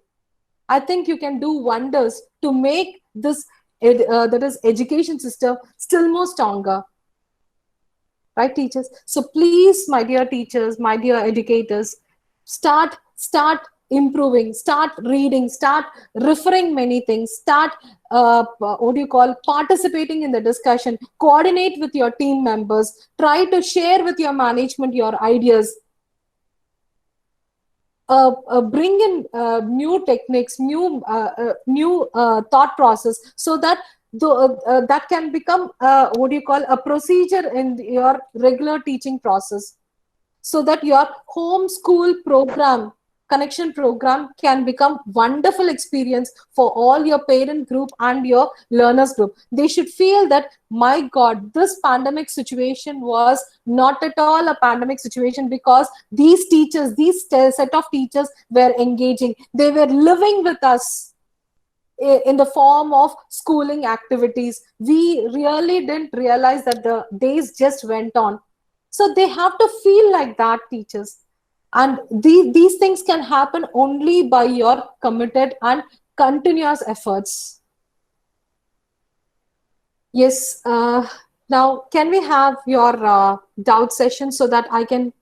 [SPEAKER 3] I think you can do wonders to make this that is education system still more stronger. Right, teachers? So please, my dear teachers, my dear educators, start improving, start reading, start referring many things, start participating in the discussion, coordinate with your team members, try to share with your management your ideas, bring in new techniques, new thought process, so that that can become a procedure in your regular teaching process. so that your home school program, connection program, can become wonderful experience for all your parent group and your learners group. They should feel that, my God, this pandemic situation was not at all a pandemic situation, because these teachers, these set of teachers were engaging. They were living with us in the form of schooling activities. We really didn't realize that the days just went on. So they have to feel like that, teachers. And these things can happen only by your committed and continuous efforts. Yes. Now, can we have your doubt session so that I can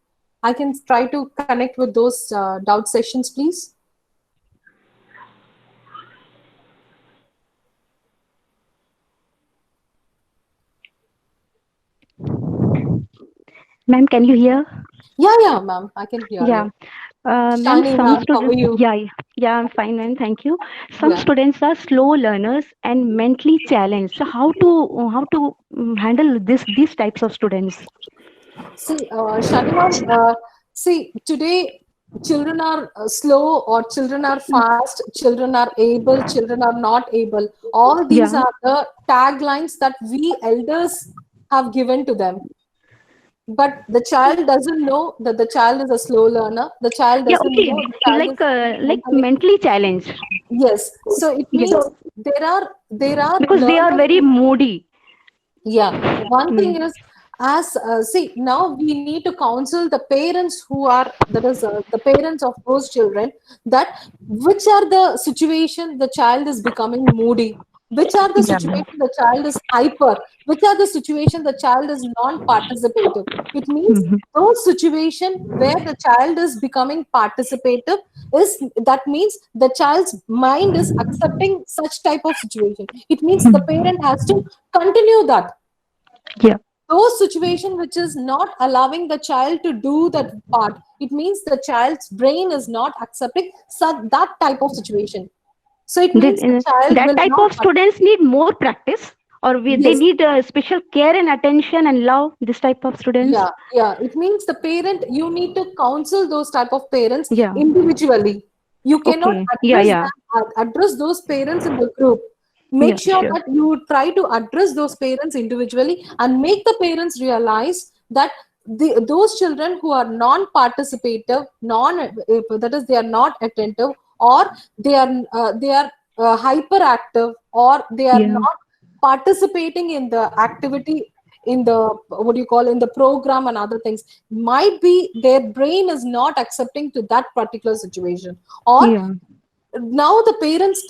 [SPEAKER 3] try to connect with those doubt sessions, please?
[SPEAKER 5] Ma'am, can you hear?
[SPEAKER 3] Yeah, ma'am, I can hear
[SPEAKER 5] Yeah.
[SPEAKER 3] you.
[SPEAKER 5] Ma'am,
[SPEAKER 3] Shani,
[SPEAKER 5] some
[SPEAKER 3] ma'am, how are
[SPEAKER 5] students,
[SPEAKER 3] you?
[SPEAKER 5] yeah, I'm fine, ma'am. Thank you. Some
[SPEAKER 3] Yeah.
[SPEAKER 5] students are slow learners and mentally challenged. So how to handle these types of students?
[SPEAKER 3] See, Shani, ma'am, see, today children are slow, or children are fast, children are able, children are not able. All these
[SPEAKER 5] Yeah.
[SPEAKER 3] are the taglines that we elders have given to them. But the child doesn't know that the child is a slow learner. The child
[SPEAKER 5] Yeah.
[SPEAKER 3] doesn't
[SPEAKER 5] Okay.
[SPEAKER 3] know the child is
[SPEAKER 5] Like
[SPEAKER 3] mentally.
[SPEAKER 5] mentally challenged.
[SPEAKER 3] Yes. So it
[SPEAKER 5] Yeah.
[SPEAKER 3] means there are
[SPEAKER 5] Because they are
[SPEAKER 3] learners.
[SPEAKER 5] very moody.
[SPEAKER 3] Yeah, one
[SPEAKER 5] Mm.
[SPEAKER 3] thing is, as see, now we need to counsel the parents who are, that is the parents of those children, that which are the situation the child is becoming moody, which are the
[SPEAKER 5] Yeah.
[SPEAKER 3] situation the child is hyper, which are the situation the child is non-participative. It means
[SPEAKER 5] Mhm.
[SPEAKER 3] those situation where the child is becoming participative, is that means the child's mind is accepting such type of situation. It means the parent has to continue that.
[SPEAKER 5] Yeah.
[SPEAKER 3] Those situation which is not allowing the child to do that part, it means the child's brain is not accepting that type of situation. So it
[SPEAKER 5] Did,
[SPEAKER 3] means the child
[SPEAKER 5] that
[SPEAKER 3] will
[SPEAKER 5] type
[SPEAKER 3] not.
[SPEAKER 5] of students need more practice, or they
[SPEAKER 3] Yes.
[SPEAKER 5] need special care and attention and love. This type of students.
[SPEAKER 3] Yeah. It means the parent, you need to counsel those type of parents
[SPEAKER 5] Yeah.
[SPEAKER 3] individually. You cannot
[SPEAKER 5] Okay. Yeah.
[SPEAKER 3] address
[SPEAKER 5] Yeah.
[SPEAKER 3] them, address those parents in the group.
[SPEAKER 5] Yeah.
[SPEAKER 3] Make sure
[SPEAKER 5] Sure.
[SPEAKER 3] that you try to address those parents individually, and make the parents realize that those children who are non-participative, that is, they are not attentive, or they are hyperactive, or they are
[SPEAKER 5] Yeah.
[SPEAKER 3] not participating in the activity, in the, what do you call, in the program and other things, might be their brain is not accepting to that particular situation. Or
[SPEAKER 5] Yeah.
[SPEAKER 3] now the parents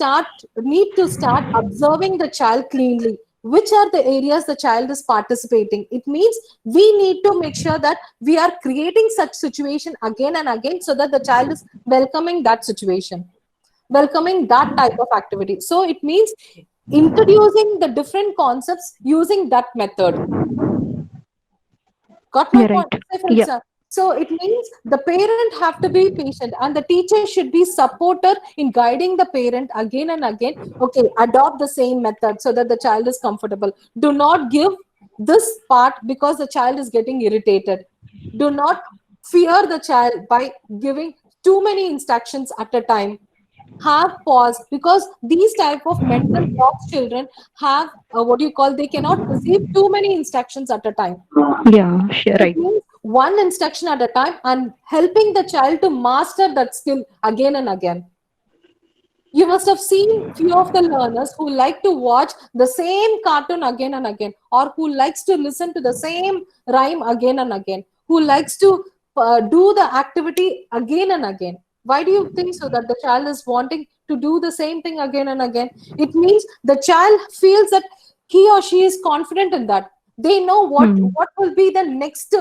[SPEAKER 3] need to start observing the child cleanly, which are the areas the child is participating. It means we need to make sure that we are creating such situation again and again, so that the child is welcoming that situation, welcoming that type of activity. So it means introducing the different concepts using that method. Got my
[SPEAKER 5] You're right.
[SPEAKER 3] point? Say for
[SPEAKER 5] Yeah.
[SPEAKER 3] example, so it means the parent have to be patient, and the teacher should be supporter in guiding the parent again and again. Okay, adopt the same method so that the child is comfortable. Do not give this part because the child is getting irritated. Do not fear the child by giving too many instructions at a time. Have pause, because these type of mental blocks children have, what do you call, they cannot receive too many instructions at a time.
[SPEAKER 5] Yeah. Sure.
[SPEAKER 3] It
[SPEAKER 5] Right.
[SPEAKER 3] means one instruction at a time, and helping the child to master that skill again and again. You must have seen few of the learners who like to watch the same cartoon again and again, or who likes to listen to the same rhyme again and again, who likes to do the activity again and again. Why do you think so that the child is wanting to do the same thing again and again? It means the child feels that he or she is confident in that. They know what will be the next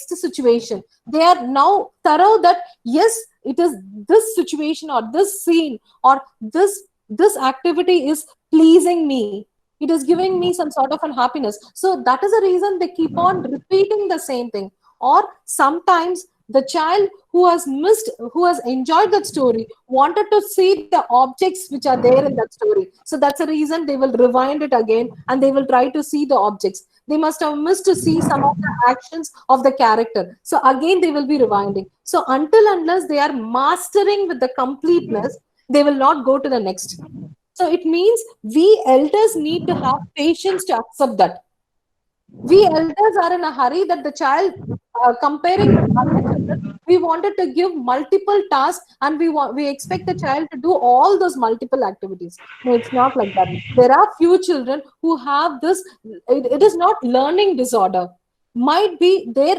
[SPEAKER 3] situation. They are now thorough that, yes, it is this situation, or this scene, or this activity is pleasing me, it is giving me some sort of unhappiness. So that is the reason they keep on repeating the same thing. Or sometimes the child who has enjoyed that story, wanted to see the objects which are there in that story. So that's the reason they will rewind it again, and they will try to see the objects. They must have missed to see some of the actions of the character. So again, they will be rewinding. So unless they are mastering with the completeness, they will not go to the next. So it means we elders need to have patience to accept that. We elders are in a hurry that the child, comparing with other children, we wanted to give multiple tasks and we expect the child to do all those multiple activities. No, it's not like that. There are few children who have this. It is not learning disorder. Might be their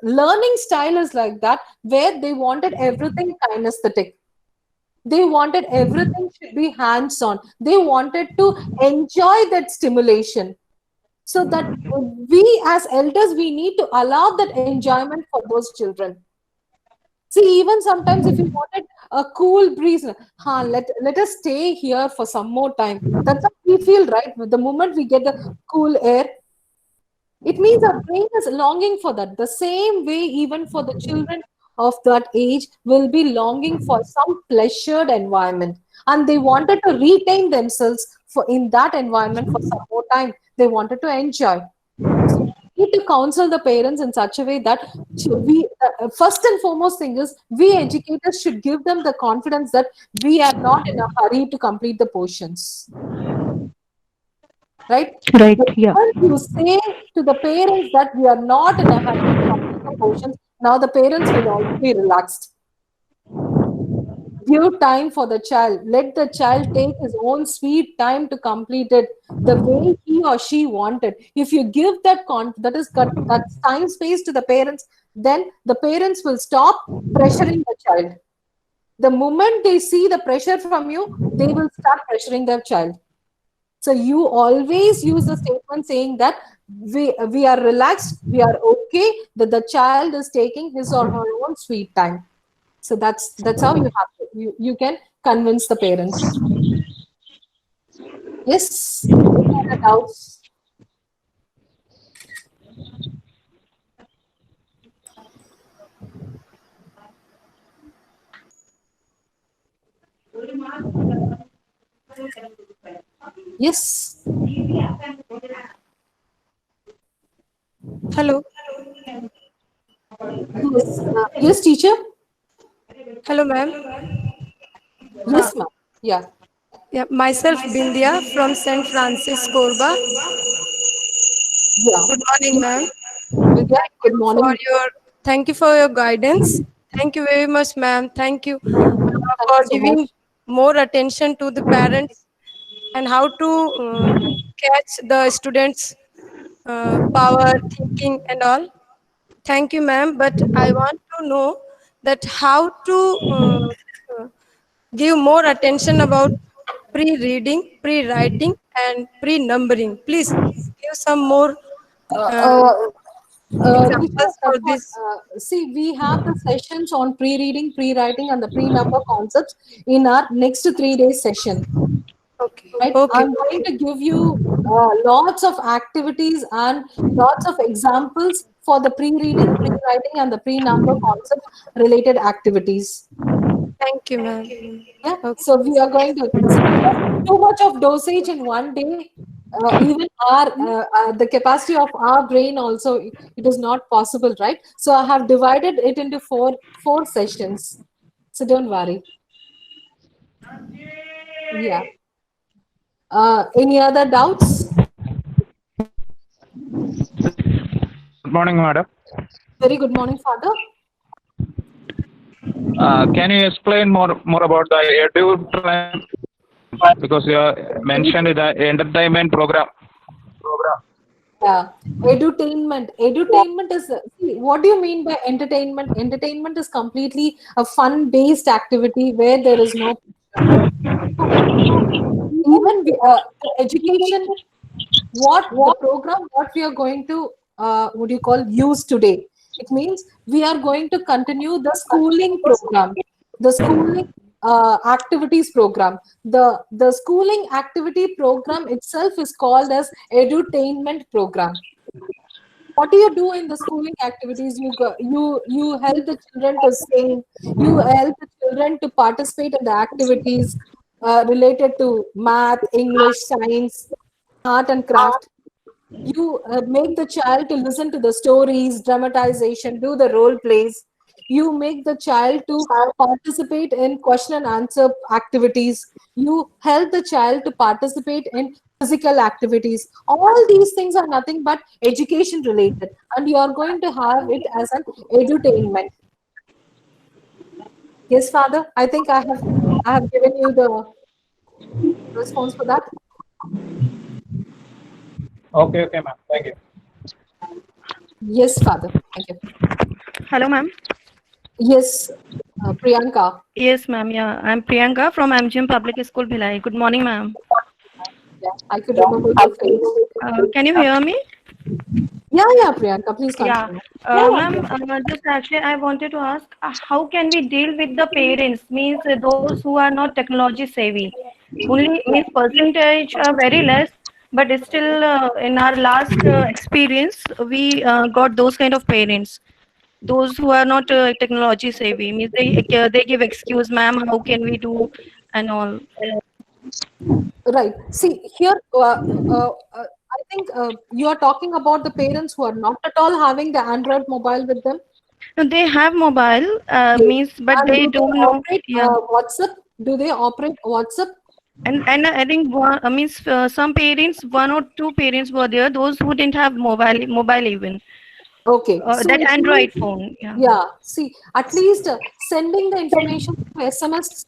[SPEAKER 3] learning style is like that, where they wanted everything kinesthetic. They wanted everything should be hands on. They wanted to enjoy that stimulation. So that we as elders, we need to allow that enjoyment for those children. See, even sometimes if you wanted a cool breeze, let us stay here for some more time. That's how we feel, right? The moment we get the cool air, it means our brain is longing for that. The same way, even for the children of that age, will be longing for some pleasured environment. And they wanted to retain themselves for in that environment for some more time. They wanted to enjoy. So we need to counsel the parents in such a way that first and foremost thing is, we educators should give them the confidence that we are not in a hurry to complete the portions. Right?
[SPEAKER 5] Right.
[SPEAKER 3] The
[SPEAKER 5] Yeah.
[SPEAKER 3] moment you say to the parents that we are not in a hurry to complete the portions, now the parents will also be relaxed. Give time for the child. Let the child take his own sweet time to complete it the way he or she wanted. If you give that that time space to the parents, then the parents will stop pressuring the child. The moment they see the pressure from you, they will start pressuring their child. So you always use the statement saying that we are relaxed, we are okay, that the child is taking his or her own sweet time. So that's how you have to, you can convince the parents. Yes, any other doubts? Yes.
[SPEAKER 6] Hello.
[SPEAKER 3] Yes, yes, teacher.
[SPEAKER 6] Hello, ma'am.
[SPEAKER 3] Yes, ma'am. Yeah.
[SPEAKER 6] Yeah, myself Bindia from St. Francis Korba.
[SPEAKER 3] Yeah.
[SPEAKER 6] Good morning, ma'am.
[SPEAKER 3] Vidya, good morning.
[SPEAKER 6] Thank you for your guidance. Thank you very much, ma'am. Thank you
[SPEAKER 3] Thank
[SPEAKER 6] for
[SPEAKER 3] you so
[SPEAKER 6] giving
[SPEAKER 3] much.
[SPEAKER 6] more attention to the parents and how to catch the students' power, thinking, and all. Thank you, ma'am. But I want to know that how to uh, give more attention about pre-reading, pre-writing, and pre-numbering. Please give some more
[SPEAKER 3] Uh,
[SPEAKER 6] uh,
[SPEAKER 3] uh, Teacher,
[SPEAKER 6] examples for
[SPEAKER 3] that's what,
[SPEAKER 6] this.
[SPEAKER 3] see, we have the sessions on pre-reading, pre-writing, and the pre-number concepts in our next 3 days session.
[SPEAKER 6] Okay,
[SPEAKER 3] Right?
[SPEAKER 6] okay,
[SPEAKER 3] I'm going
[SPEAKER 6] okay.
[SPEAKER 3] to give you lots of activities and lots of examples for the pre-reading, pre-writing, and the pre-number concept related activities.
[SPEAKER 6] Thank you, ma'am.
[SPEAKER 3] Yeah.
[SPEAKER 6] Okay.
[SPEAKER 3] So we are going to see, because too much of dosage in one day, even the capacity of our brain also, it is not possible, right? So I have divided it into four sessions. So don't worry. Yeah. Any other doubts?
[SPEAKER 7] Good morning, madam.
[SPEAKER 3] Very good morning, Father.
[SPEAKER 7] Can you explain more about the edu time? Because you mentioned the entertainment program.
[SPEAKER 3] Yeah. Edutainment. Edutainment is, see, what do you mean by entertainment? Entertainment is completely a fun-based activity where there is no pressure. Even the education, what the program, what we are going to, what do you call, use today? It means we are going to continue the schooling program, the schooling activities program. The schooling activity program itself is called as edutainment program. What do you do in the schooling activities? You help the children to sing, you help the children to participate in the activities related to math, English, science, art and craft. You make the child to listen to the stories, dramatization, do the role plays. You make the child to participate in question and answer activities. You help the child to participate in physical activities. All these things are nothing but education related, and you are going to have it as an edutainment. Yes, Father. I think I have given you the response for that.
[SPEAKER 7] Okay, okay, ma'am. Thank you.
[SPEAKER 3] Yes, Father. Thank you.
[SPEAKER 8] Hello, ma'am.
[SPEAKER 3] Yes, Priyanka.
[SPEAKER 8] Yes, ma'am. Yeah, I'm Priyanka from MGM Public School, Bhilai. Good morning, ma'am.
[SPEAKER 3] Yeah, I could remember your face.
[SPEAKER 8] Can you hear me?
[SPEAKER 3] Yeah, Priyanka. Please
[SPEAKER 8] Yeah,
[SPEAKER 3] continue.
[SPEAKER 8] ma'am. Just actually, I wanted to ask, how can we deal with the parents? Means those who are not technology savvy. Only means percentage are very less, but it's still in our last experience, we got those kind of parents. Those who are not technology savvy means they give excuse, ma'am. How can we do and all?
[SPEAKER 3] Right. See, here, I think you are talking about the parents who are not at all having the Android mobile with them.
[SPEAKER 8] No, they have mobile
[SPEAKER 3] Yes.
[SPEAKER 8] means, but
[SPEAKER 3] And
[SPEAKER 8] they
[SPEAKER 3] do they
[SPEAKER 8] don't know.
[SPEAKER 3] operate
[SPEAKER 8] Yeah.
[SPEAKER 3] WhatsApp? Do they operate WhatsApp?
[SPEAKER 8] And I think one, means some parents, one or two parents were there, those who didn't have mobile even
[SPEAKER 3] Okay. So
[SPEAKER 8] that
[SPEAKER 3] it
[SPEAKER 8] Android
[SPEAKER 3] means,
[SPEAKER 8] phone. Yeah.
[SPEAKER 3] yeah, see, at least sending the information to SMS.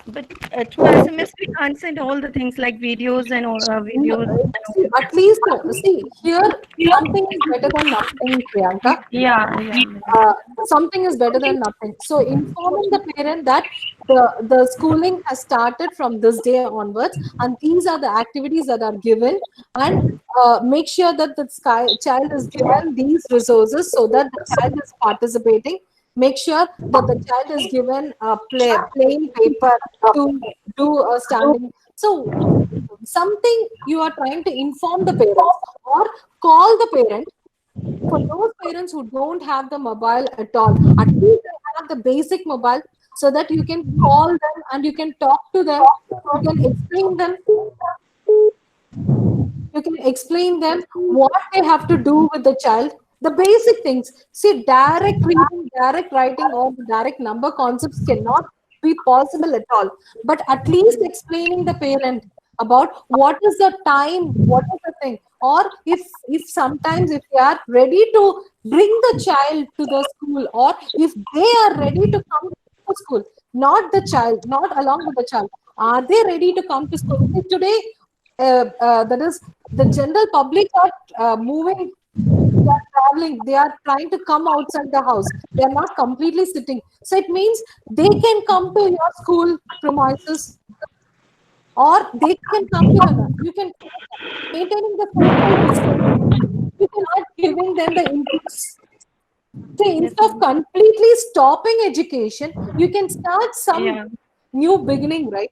[SPEAKER 8] But through SMS we can't send all the things like videos and all videos.
[SPEAKER 3] See, at least, see, here, something is better than nothing, Priyanka.
[SPEAKER 8] Yeah, yeah.
[SPEAKER 3] uh, Something is better than nothing. So informing the parent that the schooling has started from this day onwards, and these are the activities that are given, and make sure that the child is given these resources so that the child is participating. Make sure that the child is given a plain paper to do a standing. So something you are trying to inform the parents or call the parent. For those parents who don't have the mobile at all, at least they have the basic mobile so that you can call them and you can talk to them. You can explain them. You can explain them what they have to do with the child. The basic things. See, direct reading, direct writing, or the direct number concepts cannot be possible at all. But at least explaining the parent about what is the time, what is the thing, or if sometimes if they are ready to bring the child to the school, or if they are ready to come to the school, not the child, not along with the child. Are they ready to come to school? See, today, that is the general public are moving, they are traveling, they are trying to come outside the house, they are not completely sitting, so it means they can come to your school premises, or they can come to you can maintaining the physical distance, you cannot giving them the inputs. So
[SPEAKER 8] Yes,
[SPEAKER 3] instead of
[SPEAKER 8] ma'am.
[SPEAKER 3] completely stopping education, you can start some
[SPEAKER 8] Yeah.
[SPEAKER 3] new beginning, right?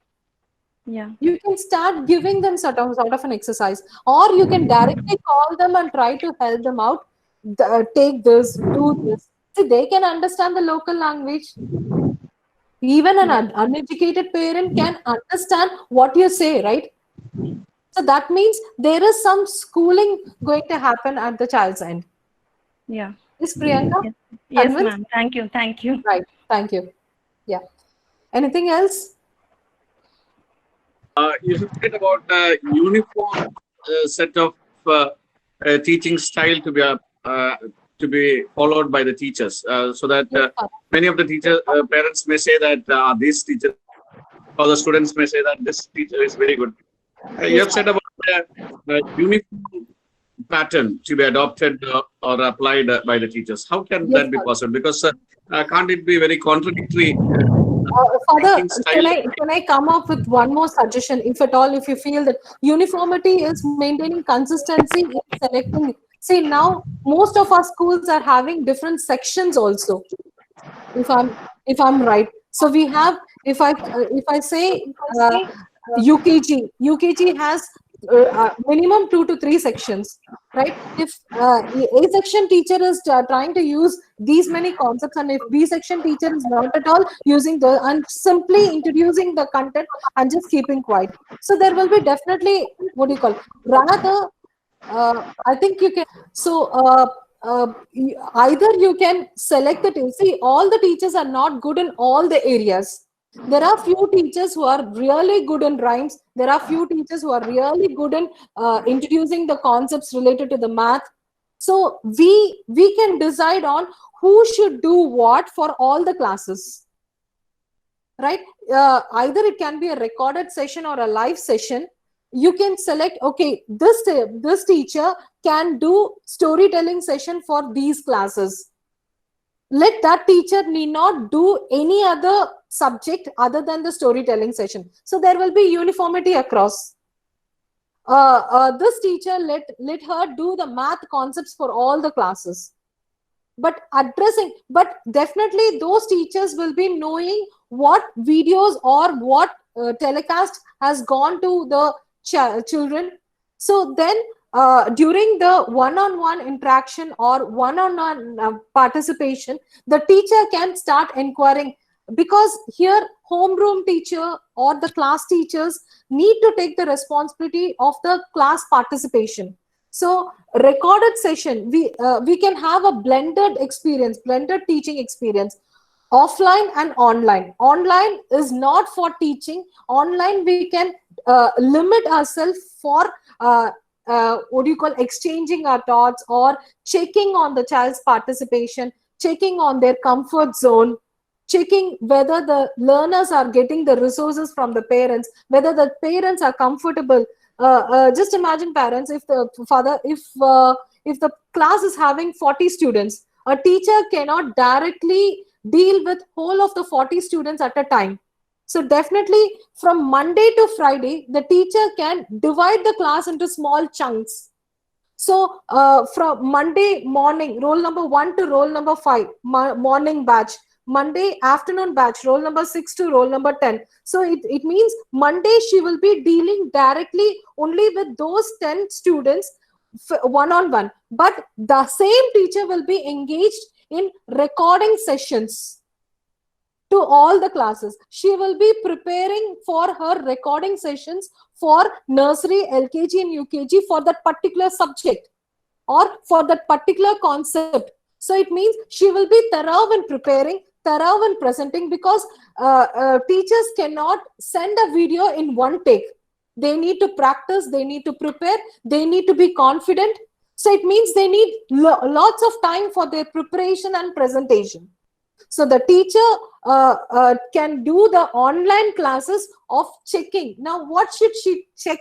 [SPEAKER 8] Yeah.
[SPEAKER 3] You can start giving them sort of an exercise, or you can directly call them and try to help them out. Take this, do this. See, they can understand the local language. Even an
[SPEAKER 8] Yeah.
[SPEAKER 3] uneducated parent can understand what you say, right? So that means there is some schooling going to happen at the child's end.
[SPEAKER 8] Yeah.
[SPEAKER 3] Is Priyanka
[SPEAKER 8] Yes, yes,
[SPEAKER 3] convinced?
[SPEAKER 8] ma'am. Thank you. Thank you.
[SPEAKER 3] Right. Thank you. Yeah. Anything else?
[SPEAKER 9] You said about a uniform set of teaching style to be followed by the teachers, so that
[SPEAKER 3] Yes,
[SPEAKER 9] many of the teachers parents may say that this teacher or the students may say that this teacher is very good. You have said about the uniform pattern to be adopted or applied by the teachers. How can
[SPEAKER 3] yes,
[SPEAKER 9] that be possible? Because can't it be very contradictory?
[SPEAKER 3] Father,
[SPEAKER 9] Teaching style.
[SPEAKER 3] can I come up with one more suggestion? If at all, if you feel that uniformity is maintaining consistency in selecting. See, now most of our schools are having different sections also. If I'm right, so we have, if I say UKG has minimum 2 to 3 sections, right? If A section teacher is trying to use these many concepts, and if B section teacher is not at all using the and simply introducing the content and just keeping quiet, so there will be definitely, what do you call, rather I think you can, so either you can select the see, all the teachers are not good in all the areas. There are few teachers who are really good in rhymes. There are few teachers who are really good in introducing the concepts related to the math. So we can decide on who should do what for all the classes, right? Either it can be a recorded session or a live session. You can select, okay, this teacher can do storytelling session for these classes. Let that teacher need not do any other subject other than the storytelling session. So there will be uniformity across. This teacher, let her do the math concepts for all the classes. But definitely those teachers will be knowing what videos or what telecast has gone to the children. So then during the one-on-one interaction or one-on-one participation, the teacher can start inquiring, because here homeroom teacher or the class teachers need to take the responsibility of the class participation. So recorded session, we can have a blended experience, blended teaching experience, offline and online. Online is not for teaching. Online we can limit ourselves for what do you call, exchanging our thoughts or checking on the child's participation, checking on their comfort zone, checking whether the learners are getting the resources from the parents, whether the parents are comfortable. Just imagine, parents, if the class is having 40 students, a teacher cannot directly deal with whole of the 40 students at a time. So definitely from Monday to Friday, the teacher can divide the class into small chunks. So from Monday morning, roll number 1 to roll number 5, morning batch. Monday afternoon batch, roll number 6 to roll number 10. So it means Monday she will be dealing directly only with those 10 students one-on-one. But the same teacher will be engaged in recording sessions to all the classes. She will be preparing for her recording sessions for nursery, LKG and UKG for that particular subject or for that particular concept. So it means she will be thorough in preparing, thorough in presenting, because teachers cannot send a video in one take. They need to practice, they need to prepare, they need to be confident. So it means they need lots of time for their preparation and presentation. So the teacher can do the online classes of checking. Now, what should she check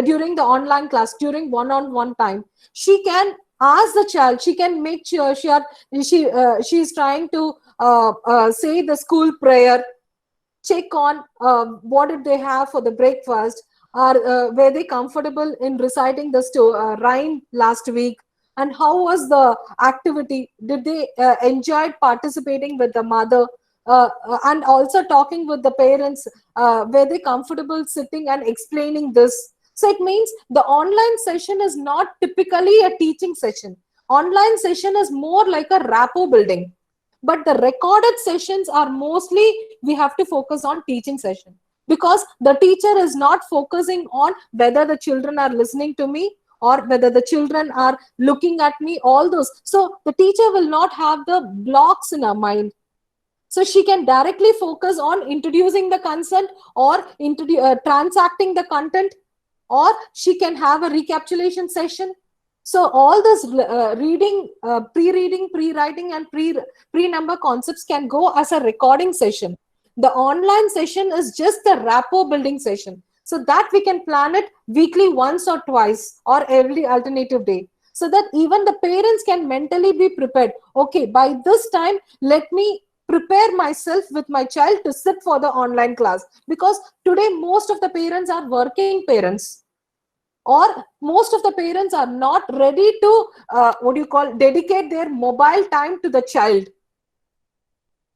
[SPEAKER 3] during the online class, during one-on-one time? She can ask the child, she can make sure she is trying to say the school prayer, check on what did they have for the breakfast, or were they comfortable in reciting the rhyme last week, and how was the activity, did they enjoy participating with the mother, and also talking with the parents, were they comfortable sitting and explaining this. So it means the online session is not typically a teaching session. Online session is more like a rapport building. But the recorded sessions are mostly, we have to focus on teaching session, because the teacher is not focusing on whether the children are listening to me or whether the children are looking at me, all those. So the teacher will not have the blocks in her mind. So she can directly focus on introducing the concept or transacting the content, or she can have a recapitulation session. So all this reading, pre-reading, pre-writing and pre-number concepts can go as a recording session. The online session is just a rapport building session. So that we can plan it weekly once or twice or every alternative day, so that even the parents can mentally be prepared. Okay, by this time, let me prepare myself with my child to sit for the online class. Because today, most of the parents are working parents, or most of the parents are not ready to, dedicate their mobile time to the child.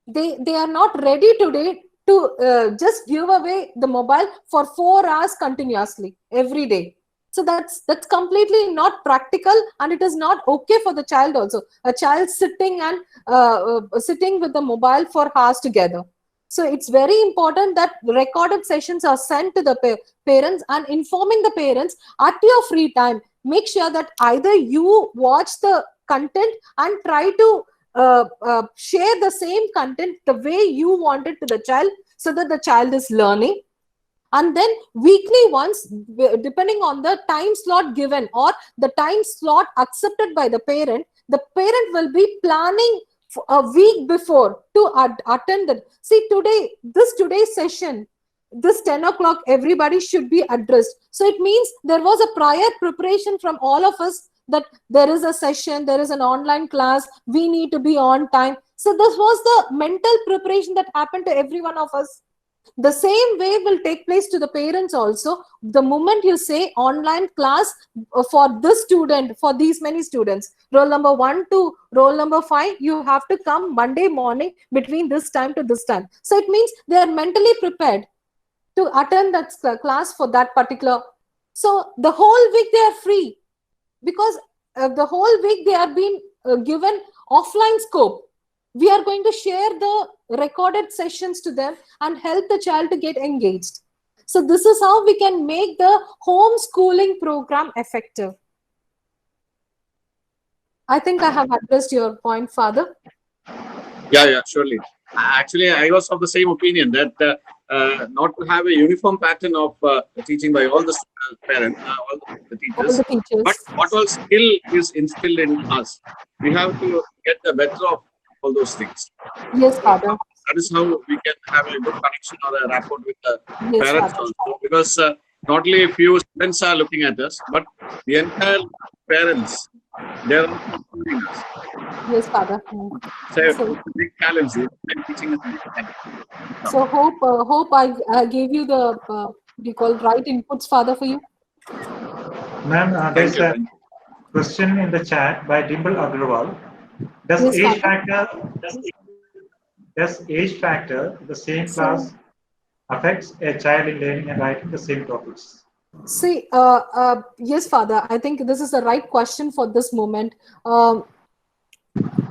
[SPEAKER 3] They are not ready today to just give away the mobile for 4 hours continuously every day. So that's completely not practical, and it is not okay for the child also. A child sitting and sitting with the mobile for hours together. So it's very important that recorded sessions are sent to the parents, and informing the parents at your free time. Make sure that either you watch the content and try to share the same content the way you want it to the child, so that the child is learning. And then weekly once, depending on the time slot given or the time slot accepted by the parent will be planning a week before to attend it. See, today's session, this 10 o'clock, everybody should be addressed. So it means there was a prior preparation from all of us, that there is a session, there is an online class, we need to be on time. So this was the mental preparation that happened to every one of us. The same way will take place to the parents also. The moment you say online class for this student, for these many students, roll number 1 to roll number 5, you have to come Monday morning between this time to this time. So it means they are mentally prepared to attend that class for that particular. So the whole week they are free, because the whole week they are being given offline scope. We are going to share the recorded sessions to them and help the child to get engaged. So this is how we can make the homeschooling program effective. I think I have addressed your point, Father.
[SPEAKER 9] Yeah, surely. Actually, I was of the same opinion that not to have a uniform pattern of teaching by all the parents, all the teachers, but what all skill is instilled in us. We have to get the better of all those things.
[SPEAKER 3] Yes, Father.
[SPEAKER 9] That is how we can have a good connection or a rapport with the
[SPEAKER 3] Yes,
[SPEAKER 9] parents
[SPEAKER 3] Father.
[SPEAKER 9] also. Because not only a few students are looking at us, but the entire parents, they are also including us.
[SPEAKER 3] Yes, Father.
[SPEAKER 9] So it's a big challenge in teaching us.
[SPEAKER 3] So hope I gave you the what you call right inputs, Father, for you.
[SPEAKER 1] Ma'am, there's a question in the chat by Dimple Agrawal. Does age factor the same class affects a child in learning and writing the same topics?
[SPEAKER 3] See, yes, Father, I think this is the right question for this moment.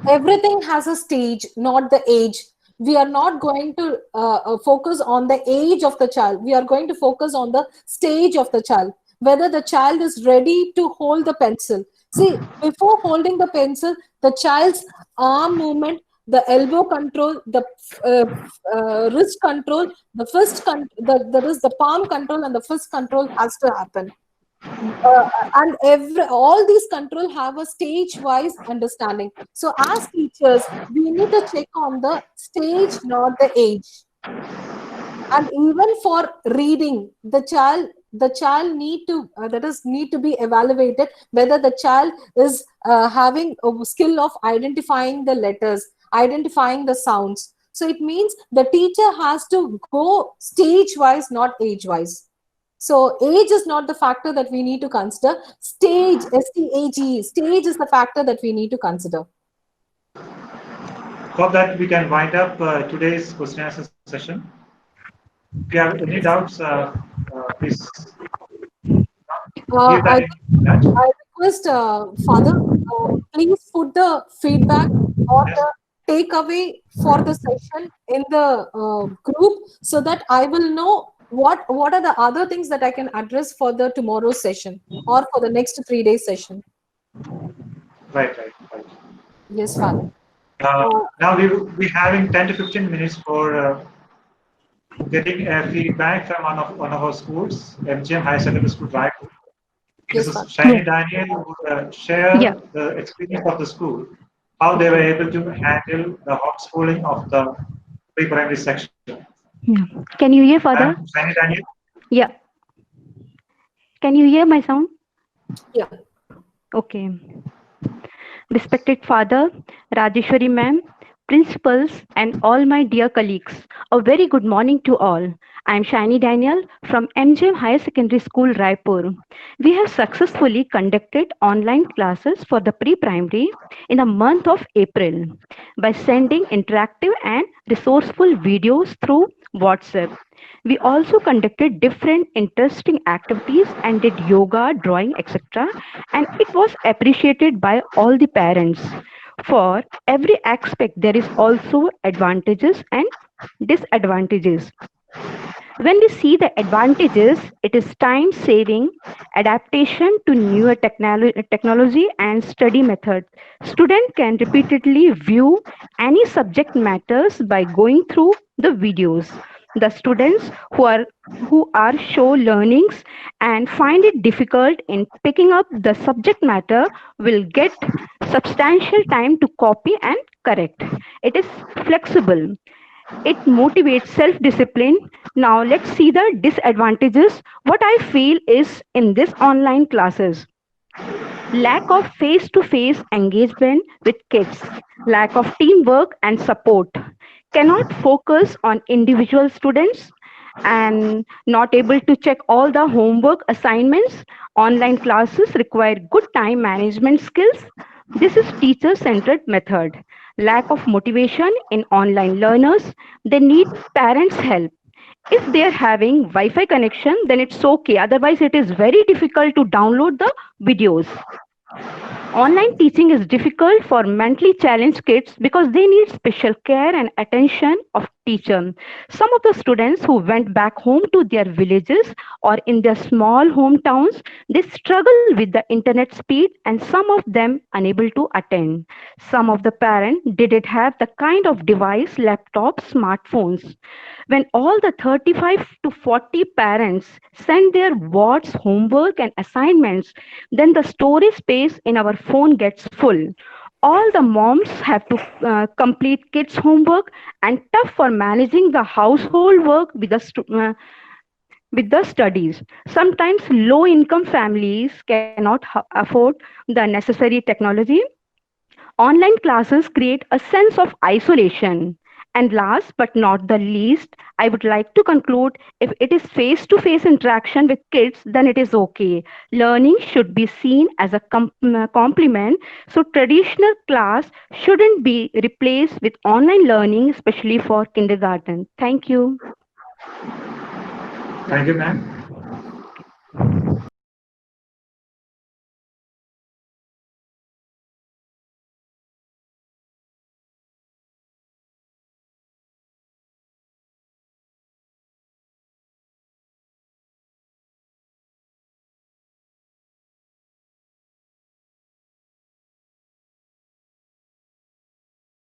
[SPEAKER 3] Everything has a stage, not the age. We are not going to focus on the age of the child. We are going to focus on the stage of the child, whether the child is ready to hold the pencil. See, before holding the pencil, the child's arm movement, the elbow control, the wrist control, the fist, there is the palm control and the fist control has to happen. And all these control have a stage-wise understanding. So as teachers, we need to check on the stage, not the age. And even for reading, the child need to be evaluated whether the child is having a skill of identifying the letters, identifying the sounds. So it means the teacher has to go stage-wise, not age-wise. So age is not the factor that we need to consider. Stage, S-T-A-G-E, stage is the factor that we need to consider.
[SPEAKER 1] For that, we can wind up today's question and answer session. If you have any doubts, please.
[SPEAKER 3] I request, Father, please put the feedback or the takeaway for the session in the group, so that I will know what are the other things that I can address for the tomorrow's session or for the next 3 days session.
[SPEAKER 1] Right.
[SPEAKER 3] Yes, Father.
[SPEAKER 1] Now we will be having 10 to 15 minutes for getting feedback from one of our schools, MGM High Secondary School, Raipur. This is Shiny Daniel who will share the experience of the school, how they were able to handle the homeschooling of the pre-primary section.
[SPEAKER 5] Yeah. Can you hear, Father?
[SPEAKER 1] Shiny Daniel?
[SPEAKER 5] Yeah. Can you hear my sound?
[SPEAKER 3] Yeah.
[SPEAKER 5] Okay. Respected Father, Rajeshwari ma'am, principals, and all my dear colleagues, a very good morning to all. I am Shiny Daniel from MGM Higher Secondary School, Raipur. We have successfully conducted online classes for the pre-primary in the month of April by sending interactive and resourceful videos through WhatsApp. We also conducted different interesting activities and did yoga, drawing, etc. And it was appreciated by all the parents. For every aspect, there is also advantages and disadvantages. When we see the advantages, it is time saving, adaptation to newer technology and study methods. Student can repeatedly view any subject matters by going through the videos. The students who are show learnings and find it difficult in picking up the subject matter will get substantial time to copy and correct. It is flexible. It motivates self discipline. Now let's see the disadvantages. What I feel is in this online classes, lack of face to face engagement with kids, lack of teamwork and support, cannot focus on individual students, and not able to check all the homework assignments. Online classes require good time management skills. This is teacher centered method. Lack of motivation in online learners, they need parents help. If they are having Wi-Fi connection, then it's okay. Otherwise, it is very difficult to download the videos. Online teaching is difficult for mentally challenged kids because they need special care and attention of teacher. Some of the students who went back home to their villages or in their small hometowns, they struggle with the internet speed and some of them unable to attend. Some of the parents didn't have the kind of device, laptops, smartphones. When all the 35 to 40 parents send their wards, homework and assignments, then the storage space in our phone gets full. All the moms have to complete kids' homework and tough for managing the household work with the studies. Sometimes low income families cannot afford the necessary technology. Online classes create a sense of isolation. And last but not the least, I would like to conclude, if it is face-to-face interaction with kids, then it is okay. Learning should be seen as a complement. So traditional class shouldn't be replaced with online learning, especially for kindergarten. Thank you.
[SPEAKER 1] Thank you, ma'am.